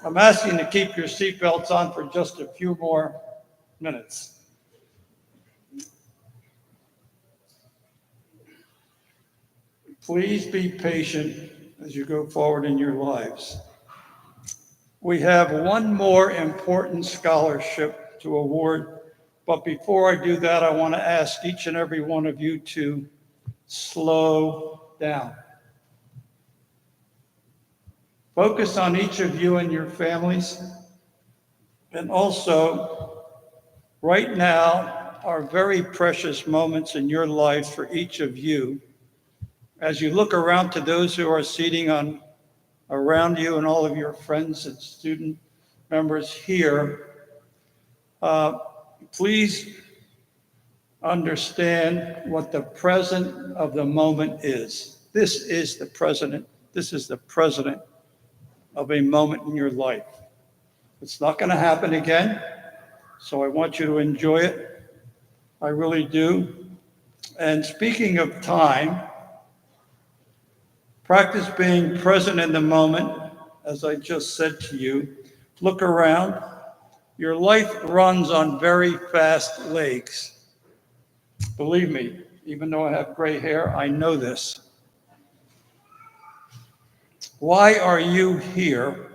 I: I'm asking to keep your seatbelts on for just a few more minutes. Please be patient as you go forward in your lives. We have one more important scholarship to award, but before I do that, I want to ask each and every one of you to slow down. Focus on each of you and your families, and also, right now, are very precious moments in your life for each of you. As you look around to those who are seating around you and all of your friends and student members here, please understand what the present of the moment is. This is the president of a moment in your life. It's not going to happen again, so I want you to enjoy it. I really do. And speaking of time, practice being present in the moment, as I just said to you. Look around. Your life runs on very fast legs. Believe me, even though I have gray hair, I know this. Why are you here?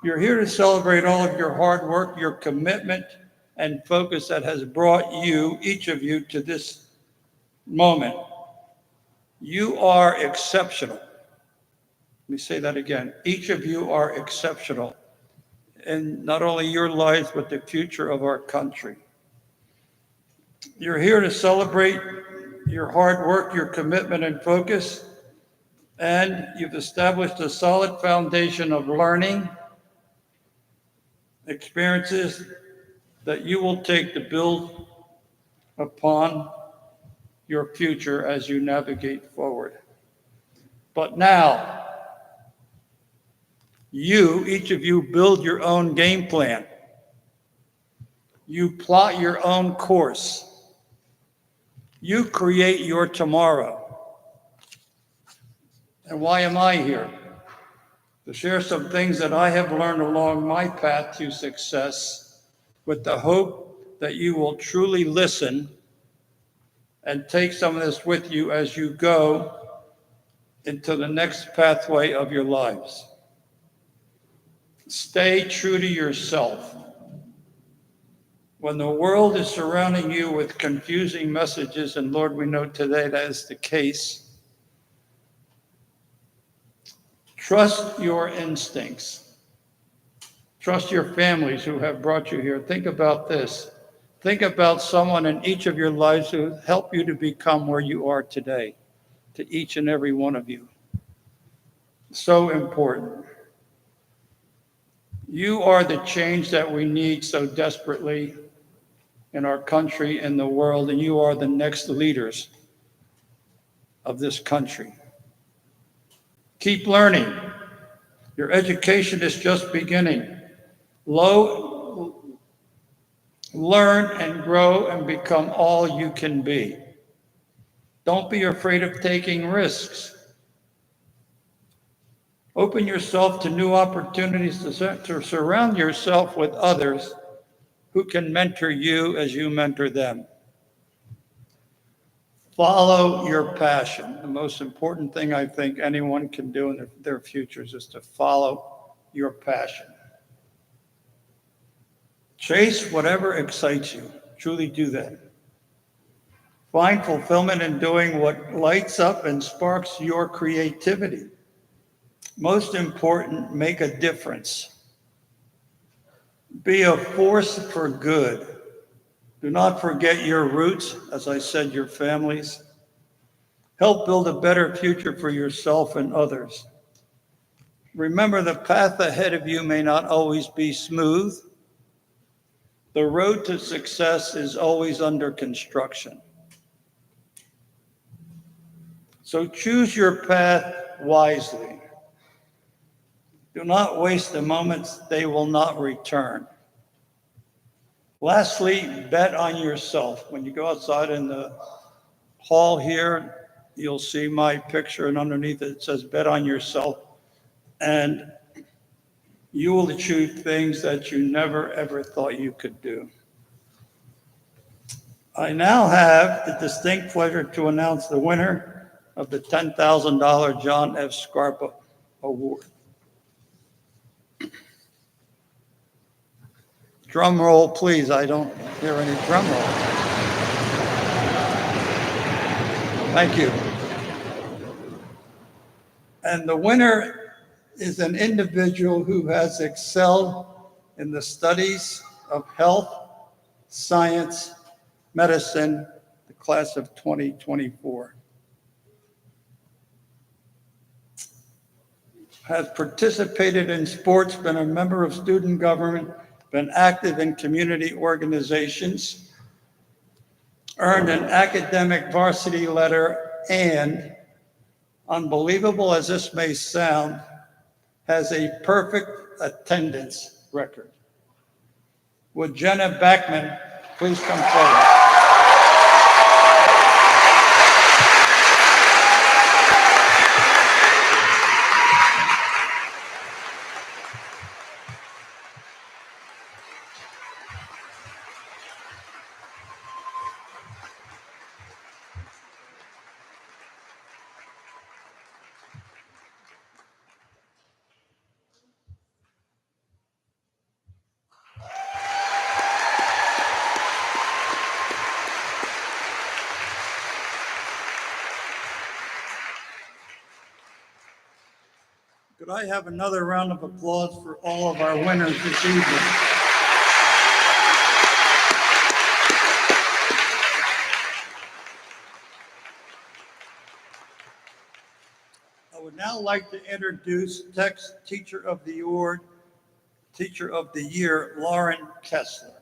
I: You're here to celebrate all of your hard work, your commitment, and focus that has brought you, each of you, to this moment. You are exceptional. Let me say that again. Each of you are exceptional in not only your lives, but the future of our country. You're here to celebrate your hard work, your commitment and focus, and you've established a solid foundation of learning, experiences that you will take to build upon your future as you navigate forward. But now, each of you, build your own game plan. You plot your own course. You create your tomorrow. And why am I here? To share some things that I have learned along my path to success, with the hope that you will truly listen and take some of this with you as you go into the next pathway of your lives. Stay true to yourself. When the world is surrounding you with confusing messages, and Lord, we know today that is the case, trust your instincts. Trust your families who have brought you here. Think about this. Think about someone in each of your lives who helped you to become where you are today, to each and every one of you. So important. You are the change that we need so desperately in our country and the world, and you are the next leaders of this country. Keep learning. Your education is just beginning. Learn and grow and become all you can be. Don't be afraid of taking risks. Open yourself to new opportunities to surround yourself with others who can mentor you as you mentor them. Follow your passion. The most important thing I think anyone can do in their futures is to follow your passion. Chase whatever excites you. Truly do that. Find fulfillment in doing what lights up and sparks your creativity. Most important, make a difference. Be a force for good. Do not forget your roots, as I said, your families. Help build a better future for yourself and others. Remember, the path ahead of you may not always be smooth, The road to success is always under construction. So choose your path wisely. Do not waste the moments, they will not return. Lastly, bet on yourself. When you go outside in the hall here, you'll see my picture, and underneath it says bet on yourself. And you will achieve things that you never ever thought you could do. I now have the distinct pleasure to announce the winner of the $10,000 John F. Scarpa Award. Drum roll, please. I don't hear any drum roll. Thank you. And the winner is an individual who has excelled in the studies of health, science, medicine, the class of 2024. Has participated in sports, been a member of student government, been active in community organizations, earned an academic varsity letter, and, unbelievable as this may sound, has a perfect attendance record. Would Jenna Backman please come forward? Could I have another round of applause for all of our winners this evening? I would now like to introduce TEC's Teacher of the Year, Lauren Kessler.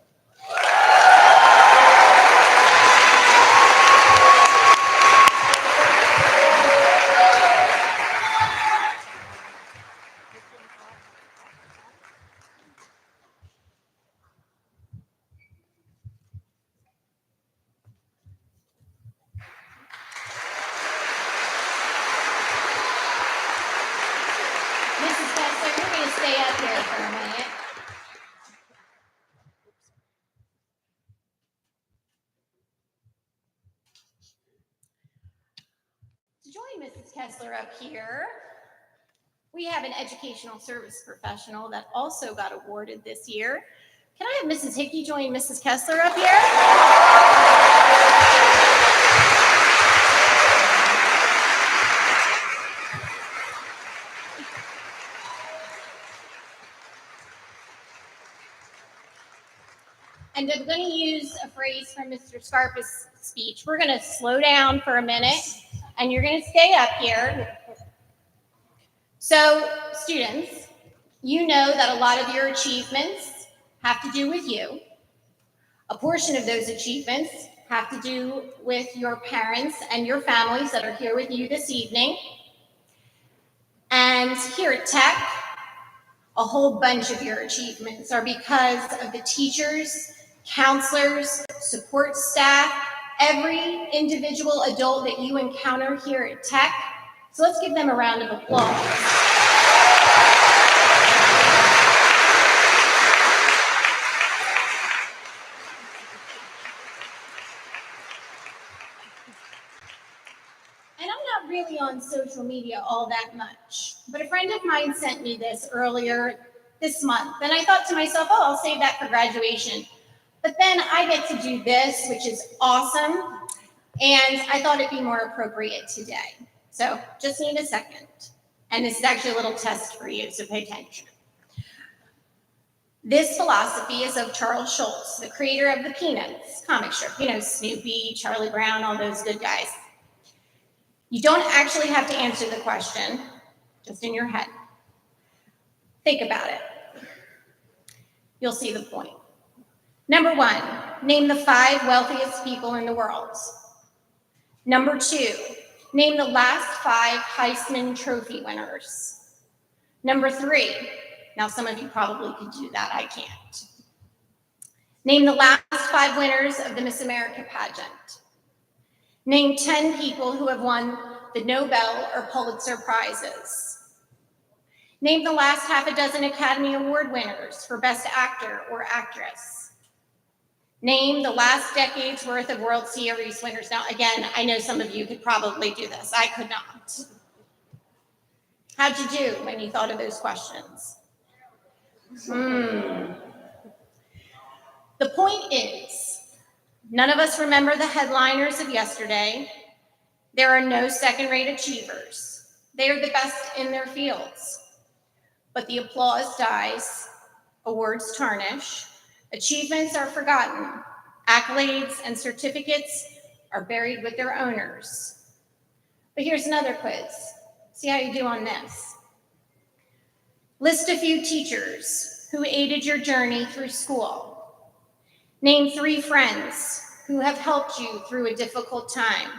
G: Mrs. Kessler, you're going to stay up here for a minute. To join Mrs. Kessler up here, we have an educational service professional that also got awarded this year. Can I have Mrs. Hickey join Mrs. Kessler up here? And I'm going to use a phrase from Mr. Scarpa's speech. We're going to slow down for a minute, and you're going to stay up here. So, students, you know that a lot of your achievements have to do with you. A portion of those achievements have to do with your parents and your families that are here with you this evening. And here at Tech, a whole bunch of your achievements are because of the teachers, counselors, support staff, every individual adult that you encounter here at Tech. So let's give them a round of applause. And I'm not really on social media all that much, but a friend of mine sent me this earlier this month, and I thought to myself, oh, I'll save that for graduation. But then I get to do this, which is awesome, and I thought it'd be more appropriate today. So just need a second. And this is actually a little test for you, so pay attention. This philosophy is of Charles Schulz, the creator of the Peanuts comic strip. You know, Snoopy, Charlie Brown, all those good guys. You don't actually have to answer the question, just in your head. Think about it. You'll see the point. Number 1, name the 5 wealthiest people in the world. Number 2, name the last 5 Heisman Trophy winners. Number 3, now some of you probably could do that, I can't. Name the last 5 winners of the Miss America pageant. Name 10 people who have won the Nobel or Pulitzer Prizes. Name the last half a dozen Academy Award winners for Best Actor or Actress. Name the last decade's worth of World Series winners. Now, again, I know some of you could probably do this. I could not. How'd you do when you thought of those questions? The point is, none of us remember the headliners of yesterday. There are no second-rate achievers. They are the best in their fields. But the applause dies, awards tarnish, achievements are forgotten, accolades and certificates are buried with their owners. But here's another quiz. See how you do on this. List a few teachers who aided your journey through school. Name 3 friends who have helped you through a difficult time.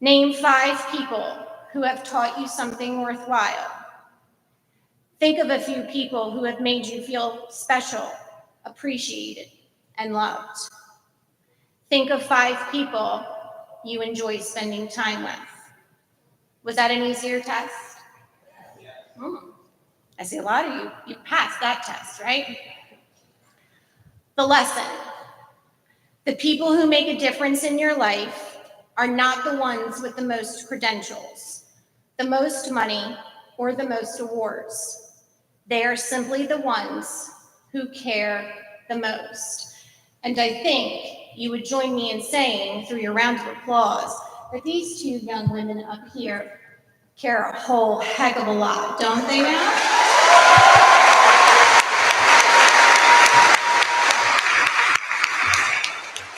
G: Name 5 people who have taught you something worthwhile. Think of a few people who have made you feel special, appreciated, and loved. Think of 5 people you enjoy spending time with. Was that an easier test? I see a lot of you passed that test, right? The lesson. The people who make a difference in your life are not the ones with the most credentials, the most money, or the most awards. They are simply the ones who care the most. And I think you would join me in saying, through your round of applause, that these 2 young women up here care a whole heck of a lot, don't they now?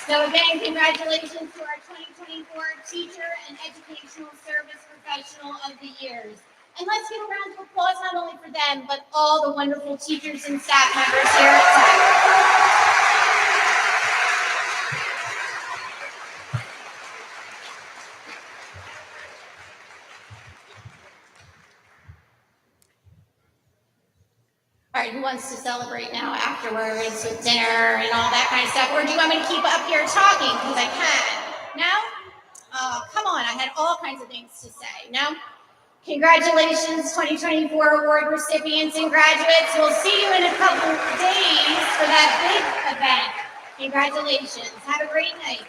G: So again, congratulations to our 2024 Teacher and Educational Service Professional of the Years. And let's give a round of applause not only for them, but all the wonderful teachers and staff members here at Tech. All right, who wants to celebrate now afterwards with dinner and all that kind of stuff? Or do you want me to keep up here talking? Because I can. No? Oh, come on, I had all kinds of things to say. No? Congratulations, 2024 award recipients and graduates. We'll see you in a couple of days for that big event. Congratulations. Have a great night.